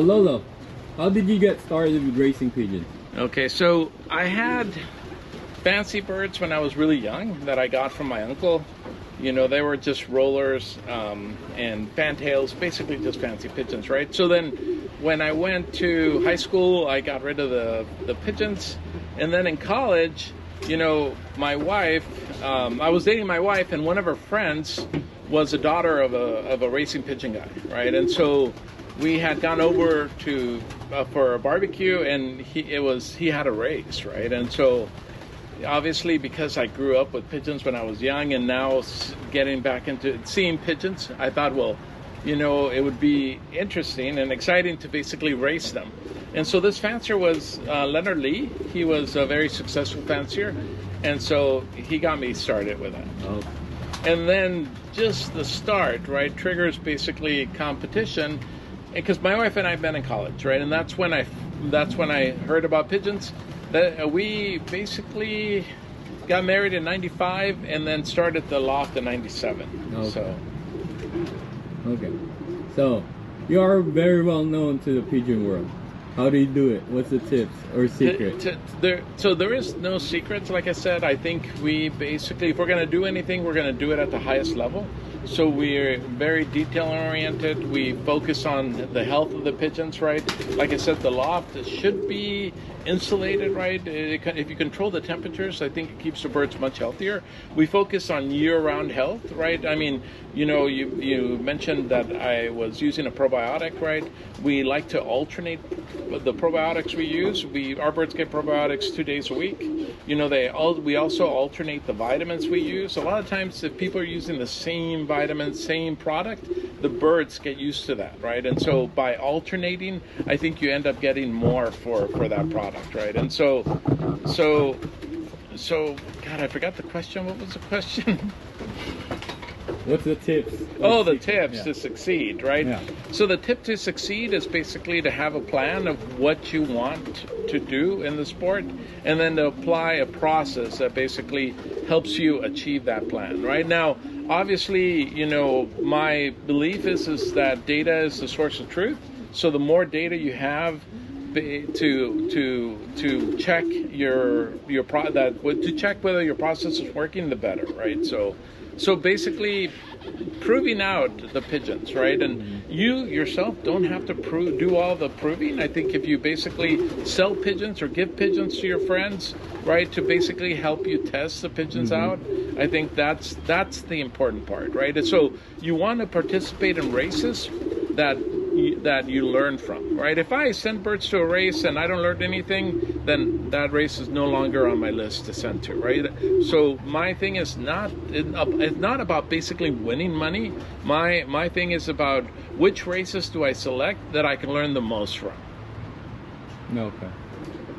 Lolo, how did you get started with racing pigeons? Okay, so I had fancy birds when I was really young that I got from my uncle. You know, they were just rollers and fantails, basically just fancy pigeons, right? So then when I went to high school, I got rid of the pigeons. And then in college, you know, my wife, I was dating my wife, and one of her friends was a daughter of a racing pigeon guy, right? And so we had gone over to for a barbecue, and he had a race, right? And so obviously, because I grew up with pigeons when I was young, and now getting back into seeing pigeons, I thought, well, you know, it would be interesting and exciting to basically race them. And so this fancier was Leonard Lee. He was a very successful fancier, and so he got me started with that. Oh. And then just the start, right, triggers basically competition, because my wife and I have been in college, right, and that's when I heard about pigeons. That we basically got married in '95 and then started the loft in '97. Okay. So you are very well known to the pigeon world. How do you do it? What's the tips or secret? So there is no secrets. Like I said, I think we basically, if we're going to do anything, we're going to do it at the highest level. So we're very detail oriented. We focus on the health of the pigeons, right? Like I said, the loft should be insulated, right? If you control the temperatures, I think it keeps the birds much healthier. We focus on year-round health, right? I mean, you know, you mentioned that I was using a probiotic, right? We like to alternate the probiotics we use. Our birds get probiotics 2 days a week. You know, we also alternate the vitamins we use. A lot of times, if people are using the same vitamins, same product, the birds get used to that, right? And so by alternating, I think you end up getting more for that product, right? And so God, I forgot the question. What was the question? What's the tips? Oh, the tips to succeed, right? Yeah. So the tip to succeed is basically to have a plan of what you want to do in the sport, and then to apply a process that basically helps you achieve that plan, right? Now, obviously, you know, my belief is that data is the source of truth. So the more data you have to check to check whether your process is working, the better, right? So basically, proving out the pigeons, right? And you yourself don't have to do all the proving. I think if you basically sell pigeons or give pigeons to your friends, right, to basically help you test the pigeons out, I think that's the important part, right? And so you want to participate in races that you learn from, right? If I send birds to a race and I don't learn anything, then that race is no longer on my list to send to, right? So my thing is it's not about basically winning money. My thing is about which races do I select that I can learn the most from. Okay.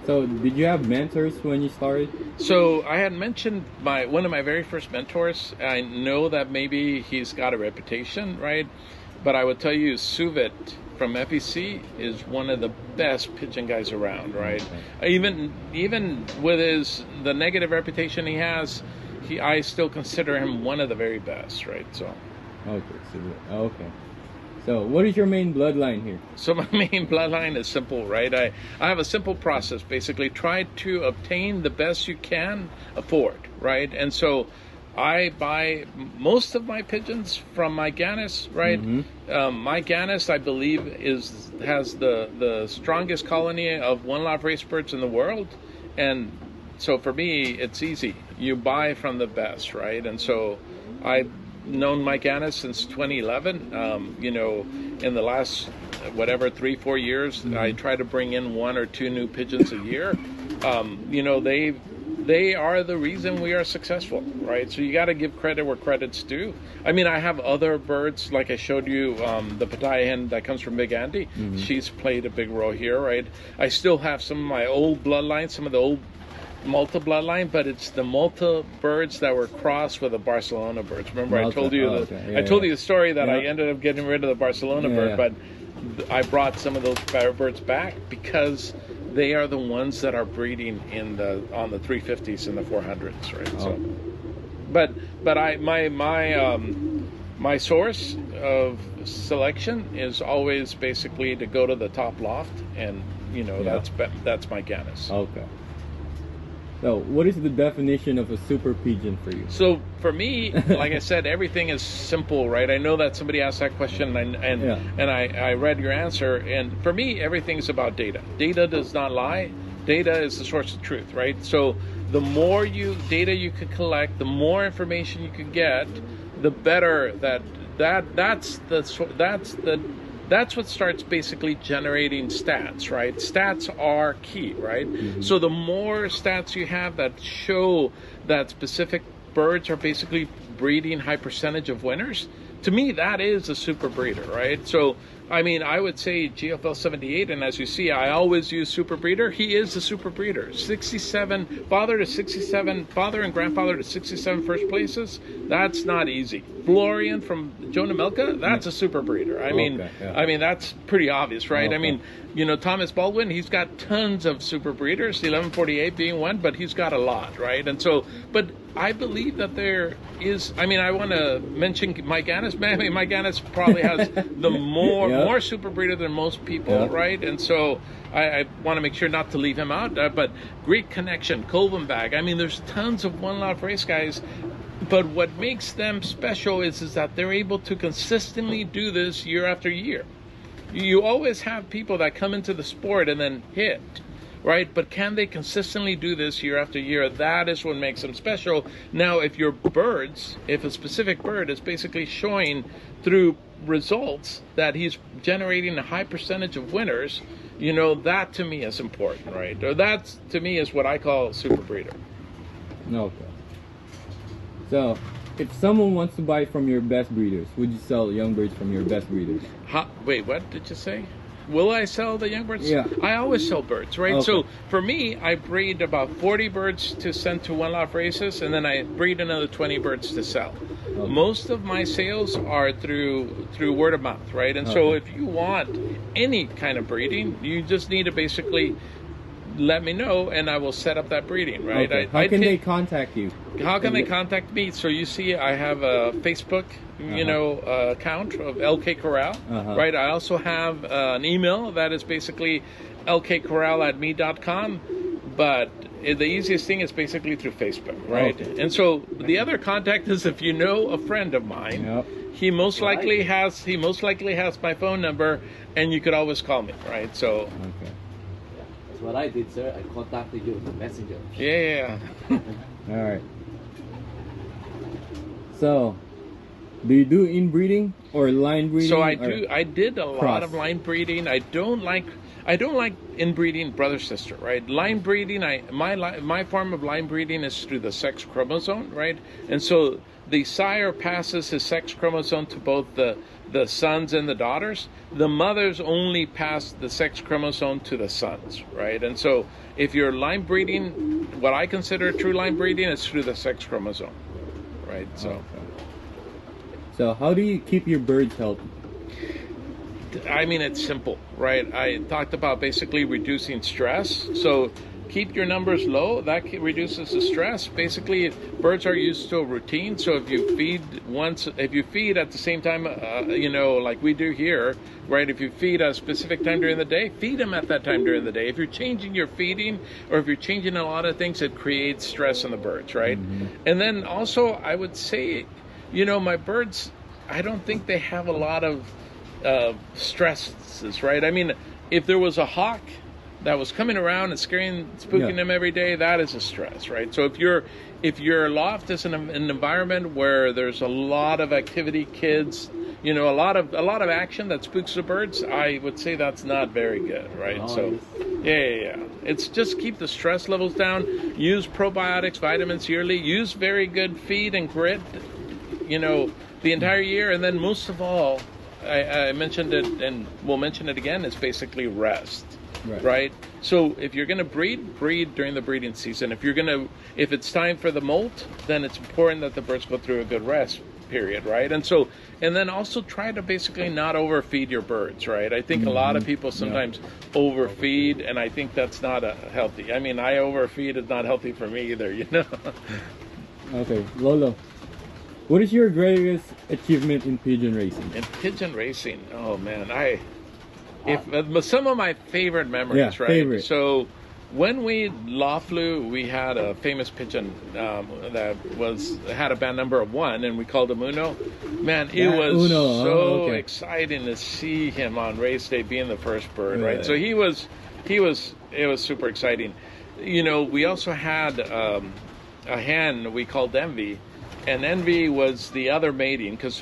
So did you have mentors when you started? So I had mentioned one of my very first mentors. I know that maybe he's got a reputation, right? But I would tell you, Suvit from FEC is one of the best pigeon guys around, right? Okay. Even with the negative reputation he has, I still consider him one of the very best, right? So. Okay. So what is your main bloodline here? So my main bloodline is simple, right? I have a simple process. Basically, try to obtain the best you can afford, right? And so I buy most of my pigeons from Mike Ganus, right? Mike Ganus, I believe, has the strongest colony of One Loft Race birds in the world, and so for me, it's easy. You buy from the best, right? And so I've known Mike Ganus since 2011. You know, in the last 3-4 years, I try to bring in 1 or 2 new pigeons a year. You know, they are the reason we are successful, right? So you got to give credit where credit's due. I mean, I have other birds, like I showed you, the Pattaya hen that comes from Big Andy. She's played a big role here, right? I still have some of my old bloodlines, some of the old Malta bloodline, but it's the Malta birds that were crossed with the Barcelona birds. Remember, Malta. I told you told you the story that I ended up getting rid of the Barcelona bird, but I brought some of those birds back because they are the ones that are breeding on the 350s and the 400s, right? So, but my source of selection is always basically to go to the top loft, and that's Mike Ganus. Okay. So, what is the definition of a super pigeon for you? So for me, like I said, everything is simple, right? I know that somebody asked that question, and I read your answer. And for me, everything's about data. Data does not lie. Data is the source of truth, right? So the more data you can collect, the more information you can get, the better. That's what starts basically generating stats, right? Stats are key, right? Mm-hmm. So the more stats you have that show that specific birds are basically breeding high percentage of winners, to me, that is a super breeder, right? So, I mean, I would say GFL 78, and as you see, I always use super breeder. He is a super breeder. 67, father and grandfather to 67 first places, that's not easy. Florian from Jonah Milka, that's a super breeder. I mean, that's pretty obvious, right? Okay. I mean, Thomas Baldwin, he's got tons of super breeders, 1148 being one, but he's got a lot, right? And so, but I believe that there is, I mean, I want to mention Mike Ganus. Mike Ganus probably has the more super breeder than most people, right? And so I want to make sure not to leave him out. But Great Connection, Colvenbag, I mean, there's tons of One Loft Race guys. But what makes them special is that they're able to consistently do this year after year. You always have people that come into the sport and then hit, right? But can they consistently do this year after year? That is what makes them special. Now, if a specific bird is basically showing through results that he's generating a high percentage of winners, that to me is important, right? Or that to me is what I call a super breeder. Okay. So, if someone wants to buy from your best breeders, would you sell young birds from your best breeders? Wait, what did you say? Will I sell the young birds? Yeah. I always sell birds, right? Okay. So for me, I breed about 40 birds to send to One Loft Races, and then I breed another 20 birds to sell. Okay. Most of my sales are through word of mouth, right? And so if you want any kind of breeding, you just need to basically let me know, and I will set up that breeding, right? Okay. How can they contact you? How can they contact me? So you see, I have a Facebook, account of LK Corral, right? I also have an email that is basically lkcorral@me.com, but the easiest thing is basically through Facebook, right? Okay. And so the other contact is if you know a friend of mine, he most likely has my phone number, and you could always call me, right? So. Okay. What I did, sir, I contacted you with the messenger. Yeah. All right. So, do you do inbreeding or line breeding? So I do. I did a lot of line breeding. I don't like inbreeding brother sister, right? Line breeding. My form of line breeding is through the sex chromosome, right? And so the sire passes his sex chromosome to both the sons and the daughters. The mothers only pass the sex chromosome to the sons, right? And so if you're line breeding, what I consider true line breeding is through the sex chromosome, right? So how do you keep your birds healthy? I mean, it's simple, right? I talked about basically reducing stress. So keep your numbers low, that reduces the stress. Basically, birds are used to a routine. So if you feed at the same time, like we do here, right? If you feed a specific time during the day, feed them at that time during the day. If you're changing your feeding, or if you're changing a lot of things, it creates stress in the birds, right? Mm-hmm. And then also, I would say, my birds, I don't think they have a lot of stresses, right? I mean, if there was a hawk that was coming around and spooking them every day, that is a stress, right? So if your loft is in an environment where there's a lot of activity, kids, a lot of action that spooks the birds, I would say that's not very good, right? So it's just keep the stress levels down, use probiotics, vitamins yearly, use very good feed and grit, the entire year, and then most of all, I mentioned it and we'll mention it again, is basically rest. Right. So if you're going to breed during the breeding season. If it's time for the molt, then it's important that the birds go through a good rest period, right? And then also try to basically not overfeed your birds, right? I think a lot of people sometimes overfeed, and I think that's not healthy. I mean, I overfeed is not healthy for me either, Okay, Lolo. What is your greatest achievement in pigeon racing? In pigeon racing, oh man, some of my favorite memories, Yeah, right? favorite. So when we loft flew, we had a famous pigeon that had a band number of 1, and we called him Uno. Man, it was Uno. so Okay. exciting to see him on race day being the first bird, Yeah. right? So it was super exciting. You know, we also had a hen we called Envy, and Envy was the other mating, because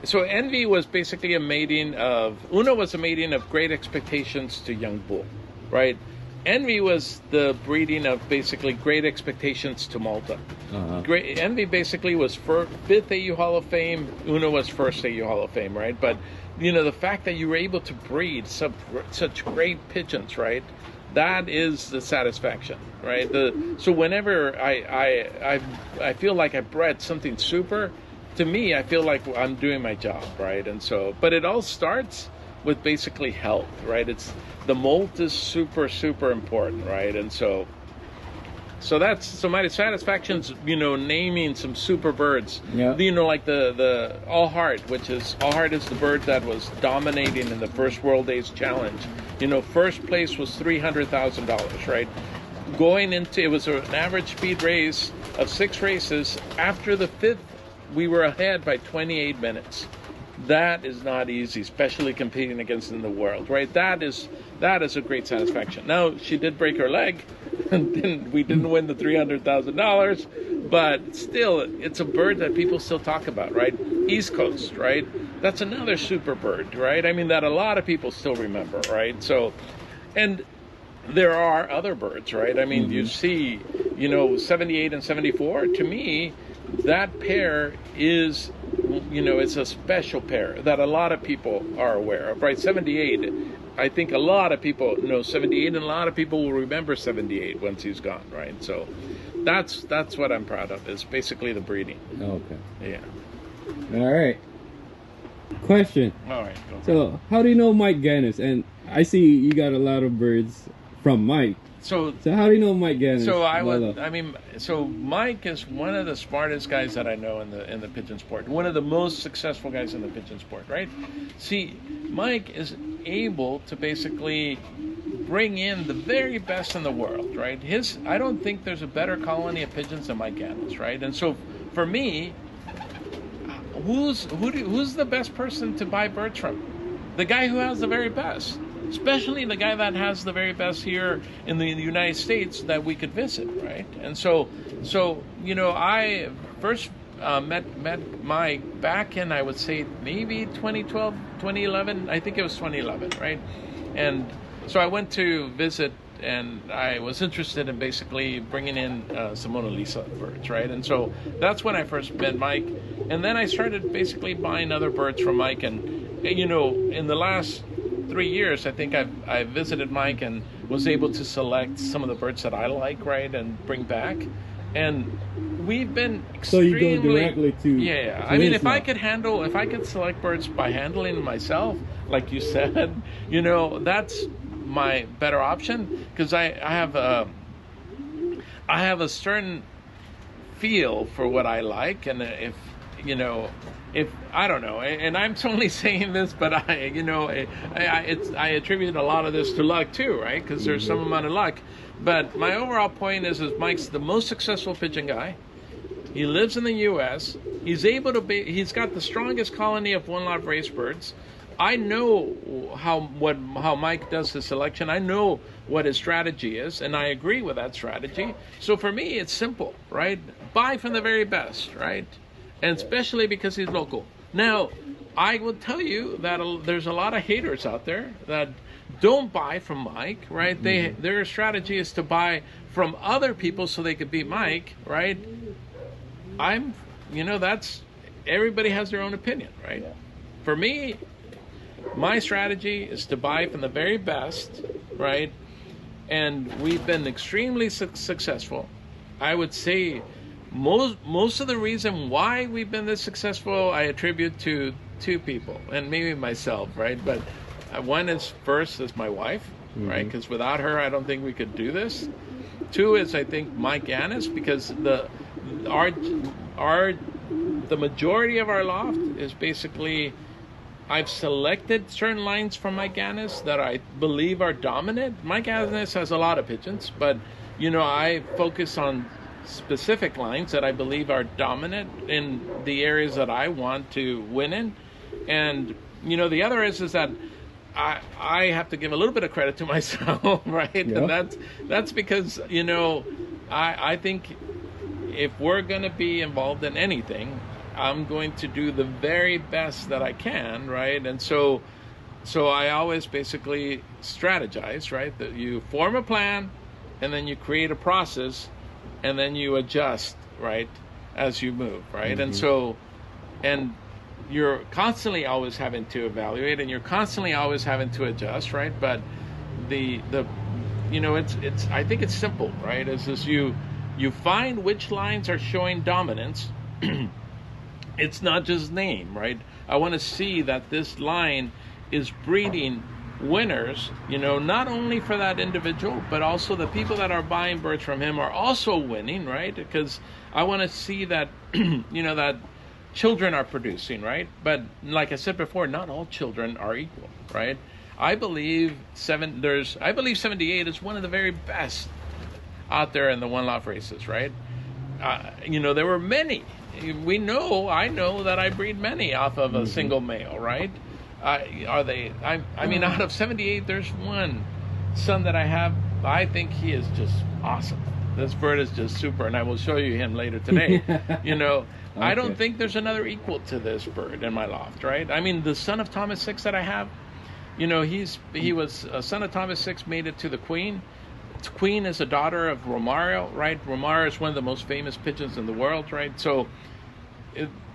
so Envy was basically a mating of, Uno was a mating of Great Expectations to Young Bull, right? Envy was the breeding of basically Great Expectations to Malta. Envy basically was 5th AU Hall of Fame, Uno was 1st AU Hall of Fame, right? But, you know, the fact that you were able to breed such great pigeons, right? That is the satisfaction, right? So whenever I feel like I bred something super, to me, I feel like I'm doing my job, right? And so, but it all starts with basically health, right? The molt is super, super important, right? And so my satisfaction's, you know, naming some super birds. Yeah. You know, like the All Heart is the bird that was dominating in the first World Days Challenge. You know, first place was $300,000, right? It was an average speed race of 6 races. After the 5th, we were ahead by 28 minutes. That is not easy, especially competing against in the world, right? That is a great satisfaction. Now, she did break her leg, and we didn't win the $300,000, but still, it's a bird that people still talk about, right? East Coast, right? That's another super bird, right? I mean, that a lot of people still remember, right? So, and there are other birds, right? I mean, you see, you know, 78 and 74, to me, that pair is, you know, it's a special pair that a lot of people are aware of, right? 78, I think a lot of people know 78, and a lot of people will remember 78 once he's gone, right? So that's what I'm proud of, is basically the breeding. Okay. Yeah. All right. Question. All right. Go. So, how do you know Mike Ganus? And I see you got a lot of birds from Mike. So how do you know Mike Ganus? So Mike is one of the smartest guys that I know in the pigeon sport. One of the most successful guys in the pigeon sport, right? See, Mike is able to basically bring in the very best in the world, right? I don't think there's a better colony of pigeons than Mike Ganus, right? And so for me, who's the best person to buy birds from? The guy who has the very best. Especially the guy that has the very best here in the United States that we could visit, right? And so you know, I first met Mike back in, I would say, maybe 2012, 2011. I think it was 2011, right? And so I went to visit, and I was interested in basically bringing in some Mona Lisa birds, right? And so that's when I first met Mike. And then I started basically buying other birds from Mike. And, you know, in the last 3 years, I think I visited Mike and was able to select some of the birds that I like, right, and bring back. And we've been extremely... So you go directly to... Yeah, I mean, if I could select birds by handling them myself, like you said, you know, that's my better option, because I have a certain feel for what I like, and if I don't know, and I'm totally saying this, but I attribute a lot of this to luck too, right? Because there's some amount of luck. But my overall point is Mike's the most successful pigeon guy. He lives in the U.S. He's got the strongest colony of One Loft Race birds. I know how Mike does his selection. I know what his strategy is, and I agree with that strategy. So for me, it's simple, right? Buy from the very best, right? And especially because he's local. Now, I will tell you that there's a lot of haters out there that don't buy from Mike, right? Their strategy is to buy from other people so they could beat Mike, right? Everybody has their own opinion, right? Yeah. For me, my strategy is to buy from the very best, right? And we've been extremely successful. I would say most of the reason why we've been this successful, I attribute to 2 people, and maybe myself, right? But one is my wife, right? Because without her, I don't think we could do this. 2 is, I think, Mike Ganus, because our the majority of our loft is basically, I've selected certain lines from Mike Ganus that I believe are dominant. Mike Ganus has a lot of pigeons, but I focus on specific lines that I believe are dominant in the areas that I want to win in. And the other is that I have to give a little bit of credit to myself, right? Yeah. And that's because I think if we're going to be involved in anything, I'm going to do the very best that I can, right? And so I always basically strategize, right? That you form a plan, and then you create a process, and then you adjust, right, as you move, right? Mm-hmm. And you're constantly always having to evaluate, and you're constantly always having to adjust, right? But it's I think it's simple, right? Is you find which lines are showing dominance. It's not just name, right? I want to see that this line is breeding winners, not only for that individual, but also the people that are buying birds from him are also winning, right? Because I want to see that, that children are producing, right? But like I said before, not all children are equal, right? I believe 78 is one of the very best out there in the One Loft Races, right? There were many. I know that I breed many off of a single male, right? Out of 78, there's one son that I have. I think he is just awesome. This bird is just super, and I will show you him later today. I don't think there's another equal to this bird in my loft, right? I mean, the son of Thomas VI that I have, he was a son of Thomas VI, made it to the Queen. Queen is a daughter of Romario, right? Romario is one of the most famous pigeons in the world, right? So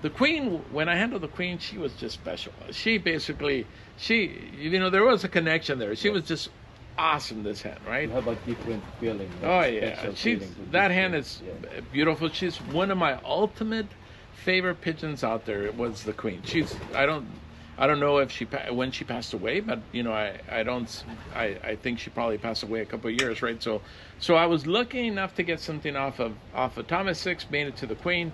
the Queen, when I handled the Queen, she was just special. She basically, there was a connection there. She was just awesome, this hen, right? You have a different feeling. Oh yeah, that hen is beautiful. She's one of my ultimate favorite pigeons out there. It was the Queen. I don't know if when she passed away, but I think she probably passed away a couple of years, right? So I was lucky enough to get something off of Thomas VI, made it to the Queen.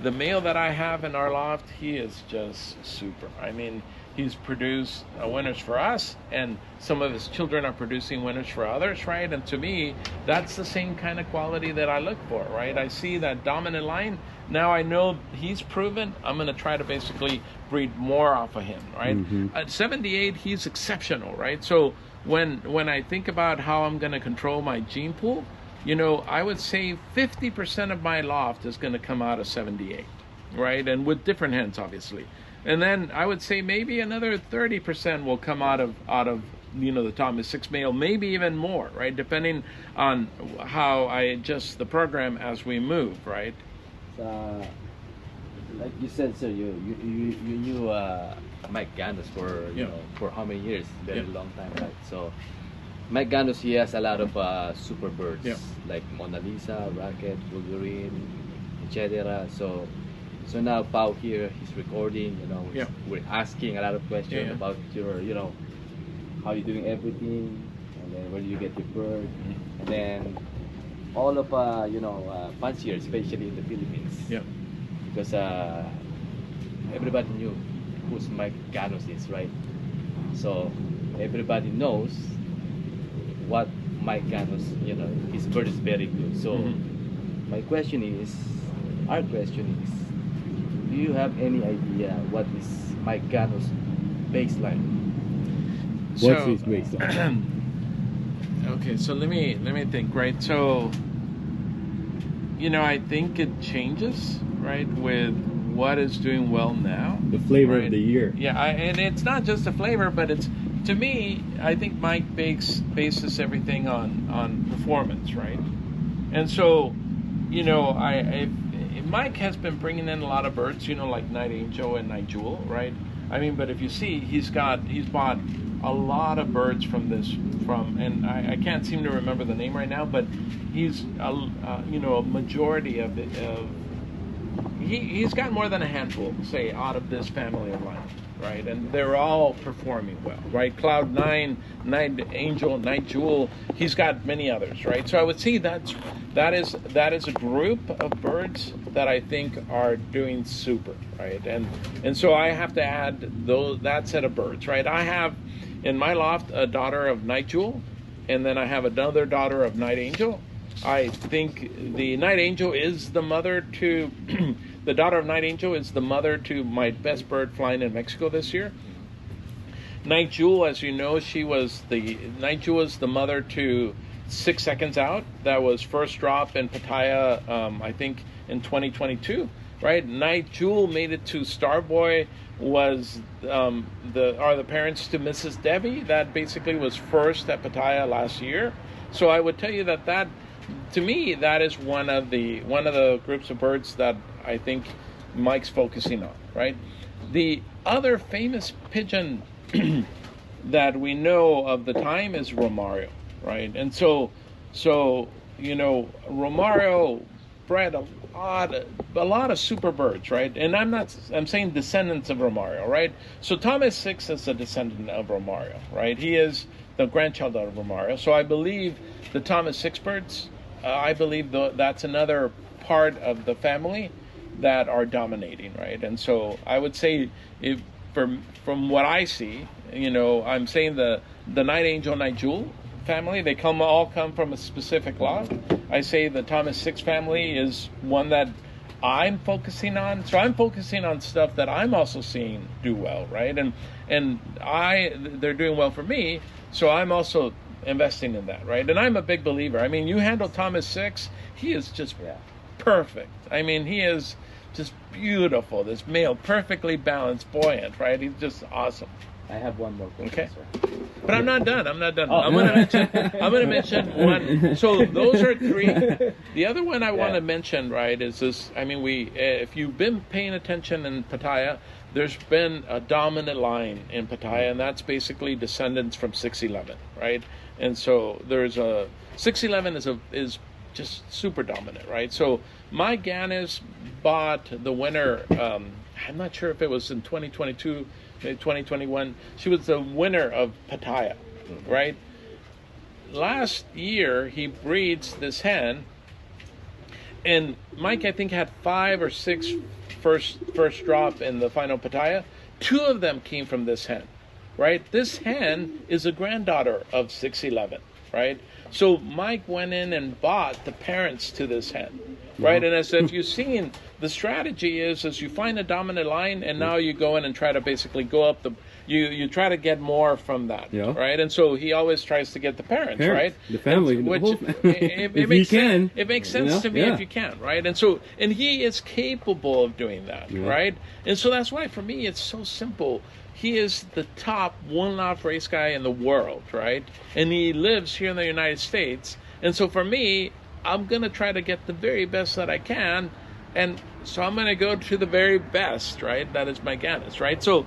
The male that I have in our loft, he is just super. I mean, he's produced winners for us, and some of his children are producing winners for others, right? And to me, that's the same kind of quality that I look for, right? I see that dominant line. Now I know he's proven. I'm going to try to basically breed more off of him, right? At 78, he's exceptional, right? So when I think about how I'm going to control my gene pool, I would say 50% of my loft is going to come out of 78, right? And with different hens, obviously. And then I would say maybe another 30% will come out of the Thomas VI male, maybe even more, right? Depending on how I adjust the program as we move, right? Like you said, sir, you knew Mike Ganus for how many years? Very long time, right? So Mike Ganus, he has a lot of super birds, like Mona Lisa, Rocket, Wolverine, etc. So now Pau here, he's recording, we're asking a lot of questions about your, how you're doing everything, and then where do you get your bird, and then all of, fanciers, especially in the Philippines, because everybody knew who's Mike Ganus is, right? So everybody knows what Mike Ganus, his bird is very good. So our question is, do you have any idea what is Mike Ganus' baseline? What's his baseline? Okay, so let me think, right? So, I think it changes, right, with what is doing well now. The flavor right? of the year. Yeah, and it's not just a flavor, but it's, to me, I think Mike bases everything on performance, right? And so, Mike has been bringing in a lot of birds, like Night Angel and Night Jewel, right? I mean, but if you see, he's bought a lot of birds and I can't seem to remember the name right now, but he's a majority of it. He's got more than a handful, say, out of this family of line, right? And they're all performing well, right? Cloud 9, Night Angel, Night Jewel, he's got many others, right? So I would say that is a group of birds that I think are doing super, right? And so I have to add that set of birds, right? I have in my loft a daughter of Night Jewel, and then I have another daughter of Night Angel. I think the Night Angel is the mother to the daughter of Night Angel is the mother to my best bird flying in Mexico this year. Night Jewel, as you know, Night Jewel is the mother to 6 Seconds Out. That was first drop in Pattaya, I think in 2022, right? Night Jewel made it to Starboy, was the parents to Mrs. Debbie. That basically was first at Pattaya last year. So I would tell you that to me, that is one of the groups of birds that I think Mike's focusing on, right? The other famous pigeon that we know of the time is Romario, right? And so Romario bred a lot of super birds, right? And I'm saying descendants of Romario, right? So Thomas Six is a descendant of Romario, right? He is the grandchild of Romario. So I believe the Thomas Six birds, I believe that's another part of the family that are dominating, right? And so I would say, from what I see, I'm saying the Night Angel, Night Jewel family, they all come from a specific loft. I say the Thomas Six family is one that I'm focusing on. So I'm focusing on stuff that I'm also seeing do well, right? And they're doing well for me, so I'm also investing in that, right? And I'm a big believer. I mean, you handle Thomas Six, he is just perfect. I mean, he is just beautiful. This male, perfectly balanced, buoyant, right? He's just awesome. I have one more question, sir. But I'm not done. Oh. I'm gonna mention one. So those are three. The other one I want to mention, right, is this. I mean, if you've been paying attention in Pattaya, there's been a dominant line in Pattaya, and that's basically descendants from 611, right? And so there's 611 is just super dominant, right? So Mike Ganus bought the winner. I'm not sure if it was in 2022. 2021, she was the winner of Pattaya, right? Last year, he breeds this hen, and Mike, I think, had 5 or 6 first drop in the final Pattaya. 2 of them came from this hen, right? This hen is a granddaughter of 611, right? So Mike went in and bought the parents to this hen, right? And as if you've seen, the strategy is you find a dominant line, and now you go in and try to basically go up you try to get more from that, right? And so he always tries to get the parents, right? The family, it makes sense to me if you can, right? And he is capable of doing that, right? And so that's why for me it's so simple. He is the top One Loft race guy in the world, right? And he lives here in the United States. And so for me, I'm going to try to get the very best that I can. And so I'm going to go to the very best, right? That is Mike Ganus, right? So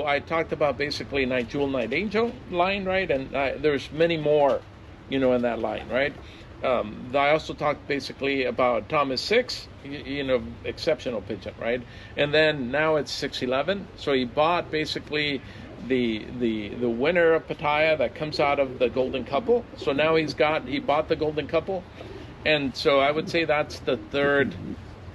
I talked about basically Night Jewel, Night Angel line, right? And there's many more, in that line, right? I also talked basically about Thomas Six, exceptional pigeon, right? And then now it's 611. So he bought basically the winner of Pattaya that comes out of the Golden Couple. So now he bought the Golden Couple. And so I would say that's the third.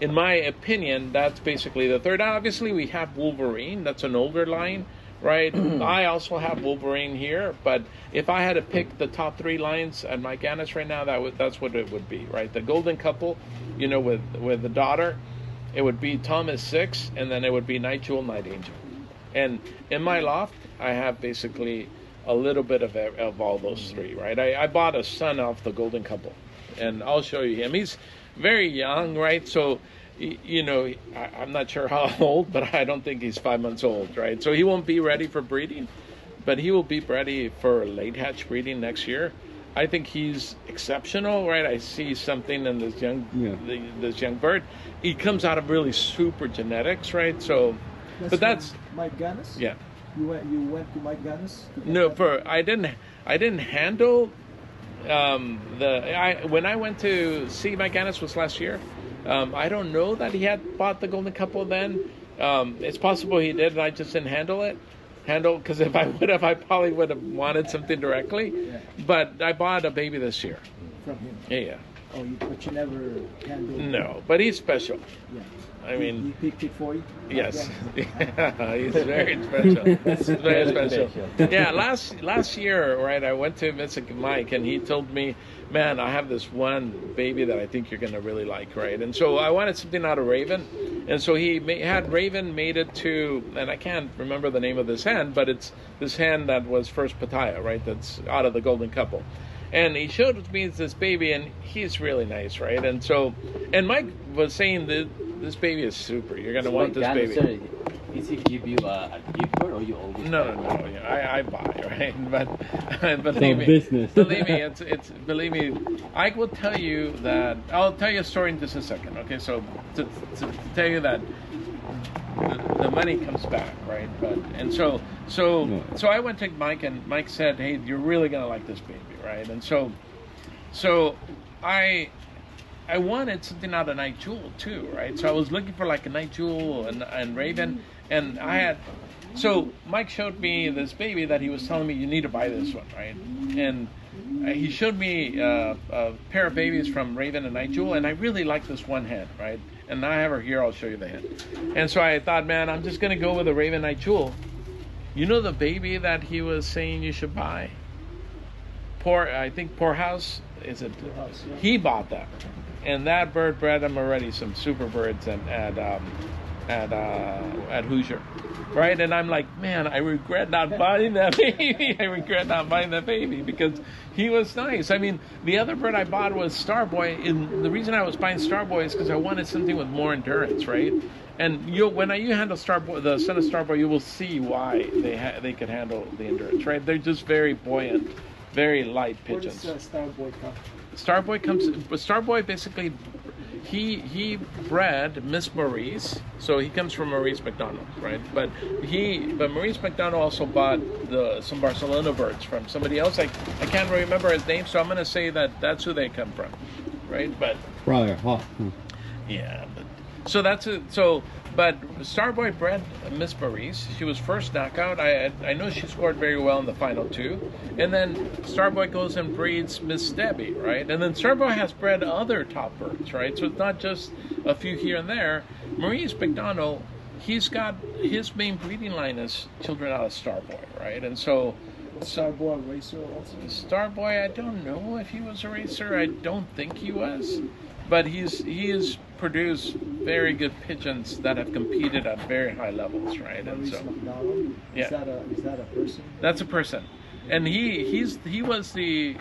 In my opinion, that's basically the third. Obviously, we have Wolverine. That's an older line, right? I also have Wolverine here. But if I had to pick the top 3 lines at Mike Ganus right now, that's what it would be, right? The Golden Couple, with the daughter, it would be Thomas Six, and then it would be Night Jewel, Night Angel. And in my loft, I have basically a little bit of all those 3, right? I bought a son off the Golden Couple, and I'll show you him. He's very young, right? So, I'm not sure how old, but I don't think he's 5 months old, right? So he won't be ready for breeding, but he will be ready for late hatch breeding next year. I think he's exceptional, right? I see something in this young bird. He comes out of really super genetics, right? So, that's Mike Ganus. Yeah. You went to Mike Ganus? No, I didn't handle. When I went to see Mike Ganus was last year. I don't know that he had bought the Golden Couple then. It's possible he did, and I just didn't handle, because if I would have, I probably would have wanted something directly. Yeah. But I bought a baby this year. From him. Yeah. Oh, but you never handled. No, but he's special. Yeah. I mean, he picked it for you. yes, Yeah. he's very special. He's very special. Yeah, last year, right? I went to visit Mike, and he told me, "Man, I have this one baby that I think you're gonna really like, right?" And so I wanted something out of Raven, and so he had Raven made it to, and I can't remember the name of this hen, but it's this hen that was first Pattaya, right? That's out of the Golden Couple. And he showed me this baby, and he's really nice, right? And so, and Mike was saying that this baby is super. You're gonna want this baby. Sir, is he give you a gift card, or you always? No. Yeah, I buy, right? But believe me, business. believe me, believe me. I will tell you that. I'll tell you a story in just a second. Okay, so to tell you that the money comes back, right? So I went to Mike, and Mike said, "Hey, you're really gonna like this baby, right?" And so I wanted something out of Night Jewel too, right? So I was looking for like a Night Jewel and Raven, and I had. So Mike showed me this baby that he was telling me, you need to buy this one, right? And he showed me a pair of babies from Raven and Night Jewel, and I really like this one hen, right? And now I have her here. I'll show you the hen. And so I thought, man, I'm just gonna go with a Raven Night Jewel. You know the baby that he was saying you should buy? I think Poorhouse, is it? Poorhouse, yeah. He bought that, and that bird bred him already some super birds at Hoosier, right? And I'm like, man, I regret not buying that baby. I regret not buying that baby because he was nice. I mean, the other bird I bought was Starboy, and the reason I was buying Starboy is because I wanted something with more endurance, right? And when you handle Starboy, the son of Starboy, you will see why they could handle the endurance, right? They're just very buoyant, very light pigeons. Where does Starboy come? Starboy basically, he bred Miss Maurice, so he comes from Maurice McDonald, right? But Maurice McDonald also bought some Barcelona birds from somebody else. I can't remember his name, so I'm going to say that's who they come from, right? But Probably hot. yeah, but Starboy bred Miss Maurice. She was first knockout. I know she scored very well in the final two. And then Starboy goes and breeds Miss Debbie, right? And then Starboy has bred other top birds, right? So it's not just a few here and there. Maurice McDonald, he's got his main breeding line is children out of Starboy, right? And so Starboy a racer also? Starboy, I don't know if he was a racer. I don't think he was. But he has produced very good pigeons that have competed at very high levels, right? And Maurice so, McDonald? yeah. Is that a person? That's a person, and he was the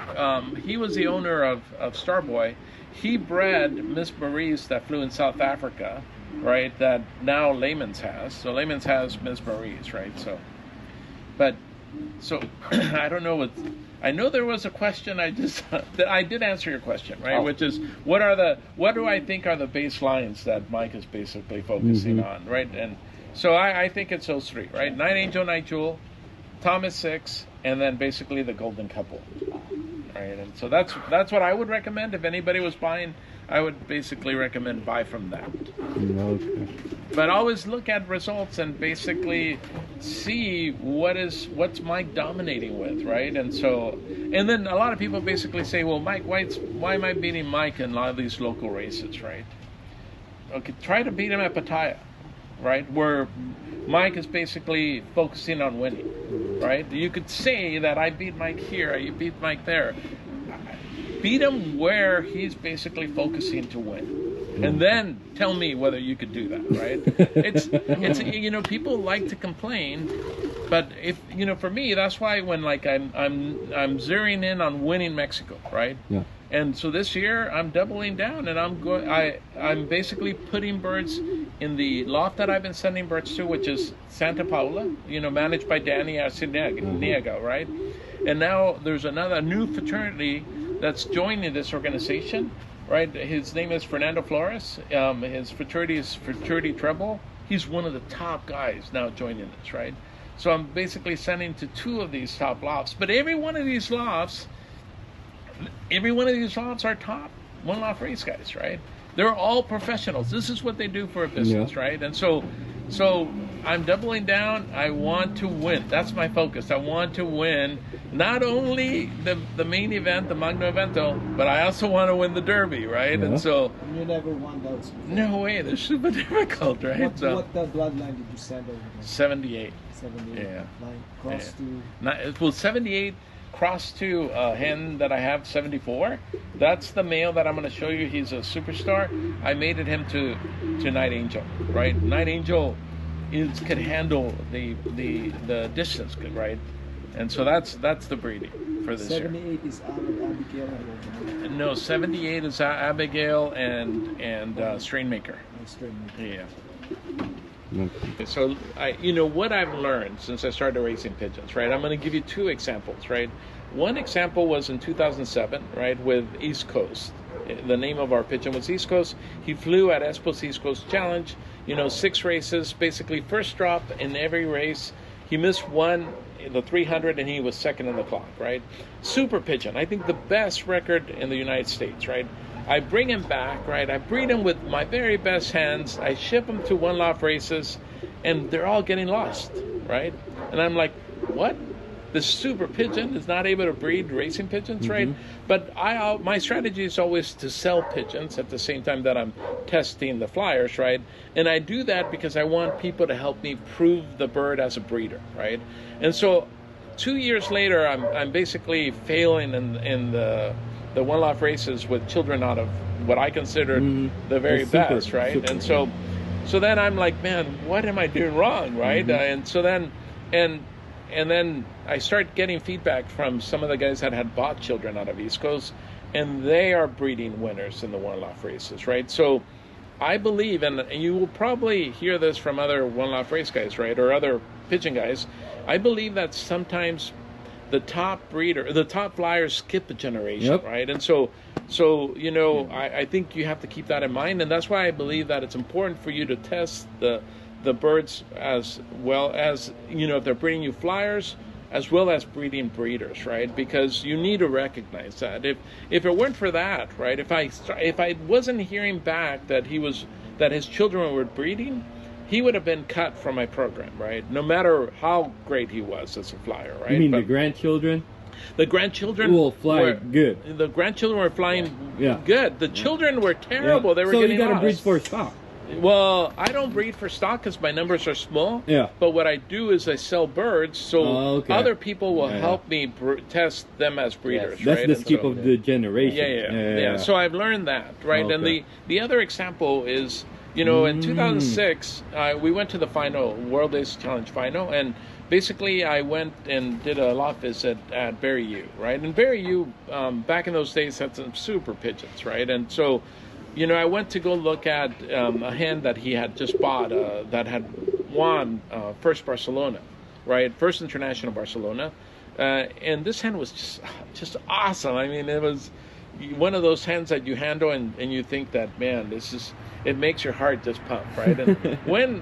owner of Starboy. He bred Miss Maurice that flew in South Africa, right? That now Layman's has. So Layman's has Miss Maurice, right? So I don't know what. I know there was a question. I did answer your question, right? Oh. Which is what do I think are the baselines that Mike is basically focusing on, right? And so I think it's those three, right? Night Angel, Night Jewel, Thomas 6, and then basically the Golden Couple, right? And so that's what I would recommend if anybody was buying. I would basically recommend buy from that. Okay. But always look at results and basically see what's Mike dominating with, right? And then a lot of people basically say, well, Mike, why am I beating Mike in a lot of these local races, right? Okay, try to beat him at Pattaya, right? Where Mike is basically focusing on winning, right? You could say that I beat Mike here, you beat Mike there. Beat him where he's basically focusing to win, and then tell me whether you could do that, right? It's people like to complain, but if for me, that's why when like I'm zeroing in on winning Mexico, right? Yeah. And so this year I'm doubling down, and I'm basically putting birds in the loft that I've been sending birds to, which is Santa Paula, managed by Danny Arciniega, right? And now there's a new fraternity that's joining this organization, right? His name is Fernando Flores. His fraternity is Fraternity Treble. He's one of the top guys now joining this, right? So I'm basically sending to 2 of these top lofts. But every one of these lofts are top One Loft Race guys, right? They're all professionals. This is what they do for a business, right? And so So I'm doubling down. I want to win. That's my focus. I want to win not only the main event, the Magno Evento, but I also want to win the Derby, right? Yeah. And so You never won those before. no way, they're super difficult, right? What, So what bloodline did you send over there? 78. 78. Yeah. Line cross Yeah. Well, 78 cross to a hen that I have 74. That's the male that I'm going to show you. He's a superstar. I mated him to Night Angel, right? Night Angel could handle the distance, right? And so that's the breeding for this year. 78 is out of Abigail and No, 78 is Abigail and Strainmaker. Yeah. So what I've learned since I started racing pigeons, right? I'm going to give you two examples, right? One example was in 2007, right, with East Coast. The name of our pigeon was East Coast. He flew at Espo's East Coast Challenge. 6 races, basically first drop in every race. He missed one, the 300, and he was second in the clock, right? Super pigeon. I think the best record in the United States, right? I bring him back, right? I breed him with my very best hens. I ship him to One Loft Races, and they're all getting lost, right? And I'm like, what? The super pigeon is not able to breed racing pigeons, right? But my strategy is always to sell pigeons at the same time that I'm testing the flyers, right? And I do that because I want people to help me prove the bird as a breeder, right? And so 2 years later, I'm basically failing in the One Loft Races with children out of what I consider the very best, right? Super, and so then I'm like, man, what am I doing wrong, right? And so then and then I start getting feedback from some of the guys that had bought children out of East Coast, and they are breeding winners in the One Loft Races, right? So I believe, and you will probably hear this from other One Loft Race guys, right, or other pigeon guys, I believe that sometimes the top flyers skip a generation, right? And so I think you have to keep that in mind, and that's why I believe that it's important for you to test the birds as well as, if they're breeding you flyers, as well as breeding breeders, right? Because you need to recognize that. If it weren't for that, right? If I wasn't hearing back that his children were breeding, he would have been cut from my program, right? No matter how great he was as a flyer, right? You mean the grandchildren? The grandchildren will fly good. The grandchildren were flying good. The children were terrible. They were so getting you got to lost. breed for stock. Well, I don't breed for stock because my numbers are small. Yeah. But what I do is I sell birds, so other people will help me test them as breeders. That's right? the skip of the generation. Yeah. So I've learned that, right? Okay. And the other example is, in 2006, we went to the final World Days Challenge final, and basically I went and did a lot visit at Barry U, right? And Barry U, back in those days, had some super pigeons, right? And so, I went to go look at a hen that he had just bought that had won first Barcelona, right? First International Barcelona. And this hen was just awesome. I mean, it was one of those hens that you handle and you think that, man, it makes your heart just pump, right? And when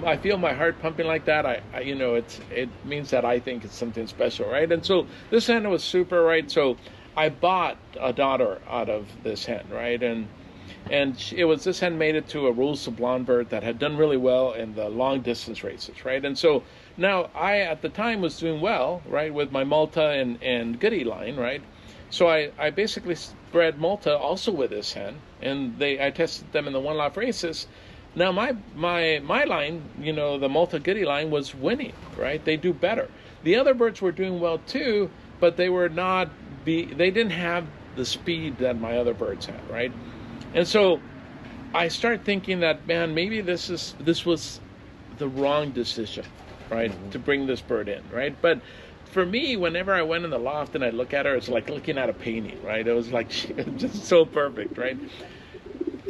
I feel my heart pumping like that, it means that I think it's something special, right? And so this hen was super, right? So I bought a daughter out of this hen, right? And this hen made it to a Rules of Blonde bird that had done really well in the long distance races, right? And so now I, at the time, was doing well, right, with my Malta and Goody line, right? So I basically bred Malta also with this hen, and I tested them in the One Loft Races. Now my line, the Malta Goody line was winning, right? They do better. The other birds were doing well too, but they didn't have the speed that my other birds had, right? And so I started thinking that, man, maybe this was the wrong decision, right, to bring this bird in, right? But for me, whenever I went in the loft and I look at her, it's like looking at a painting, right? It was like just so perfect, right?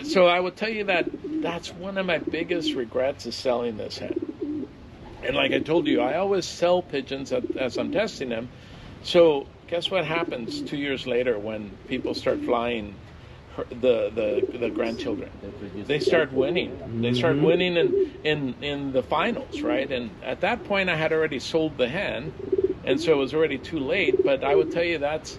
So I would tell you that that's one of my biggest regrets is selling this hen. And like I told you, I always sell pigeons as I'm testing them. So guess what happens 2 years later when people start flying the grandchildren? They start winning. They start winning in the finals, right? And at that point, I had already sold the hen, and so it was already too late. But I would tell you that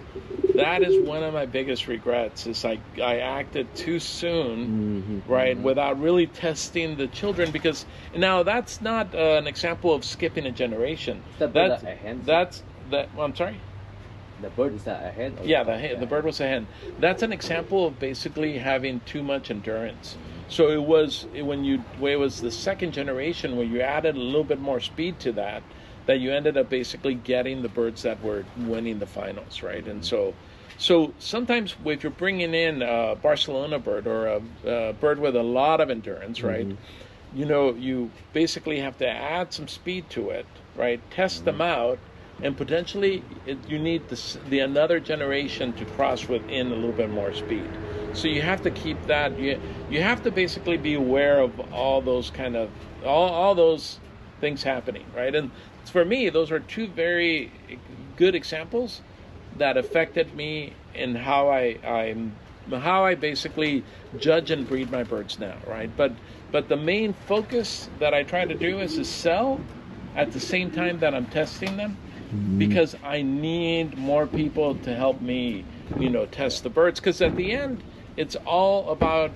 is one of my biggest regrets, is I acted too soon, right, without really testing the children, because now that's not an example of skipping a generation. I'm sorry? The bird is that a hen? Yeah, the bird was a hen. That's an example of basically having too much endurance. So it was the second generation where you added a little bit more speed to that you ended up basically getting the birds that were winning the finals, right? And so sometimes if you're bringing in a Barcelona bird or a bird with a lot of endurance, right? You basically have to add some speed to it, right? Test them out. And potentially, you need the another generation to cross within a little bit more speed. So you have to keep that. You have to basically be aware of all those all those things happening, right? And for me, those are two very good examples that affected me in how I basically judge and breed my birds now, right? But the main focus that I try to do is to sell at the same time that I'm testing them. Because I need more people to help me, test the birds. Because at the end, it's all about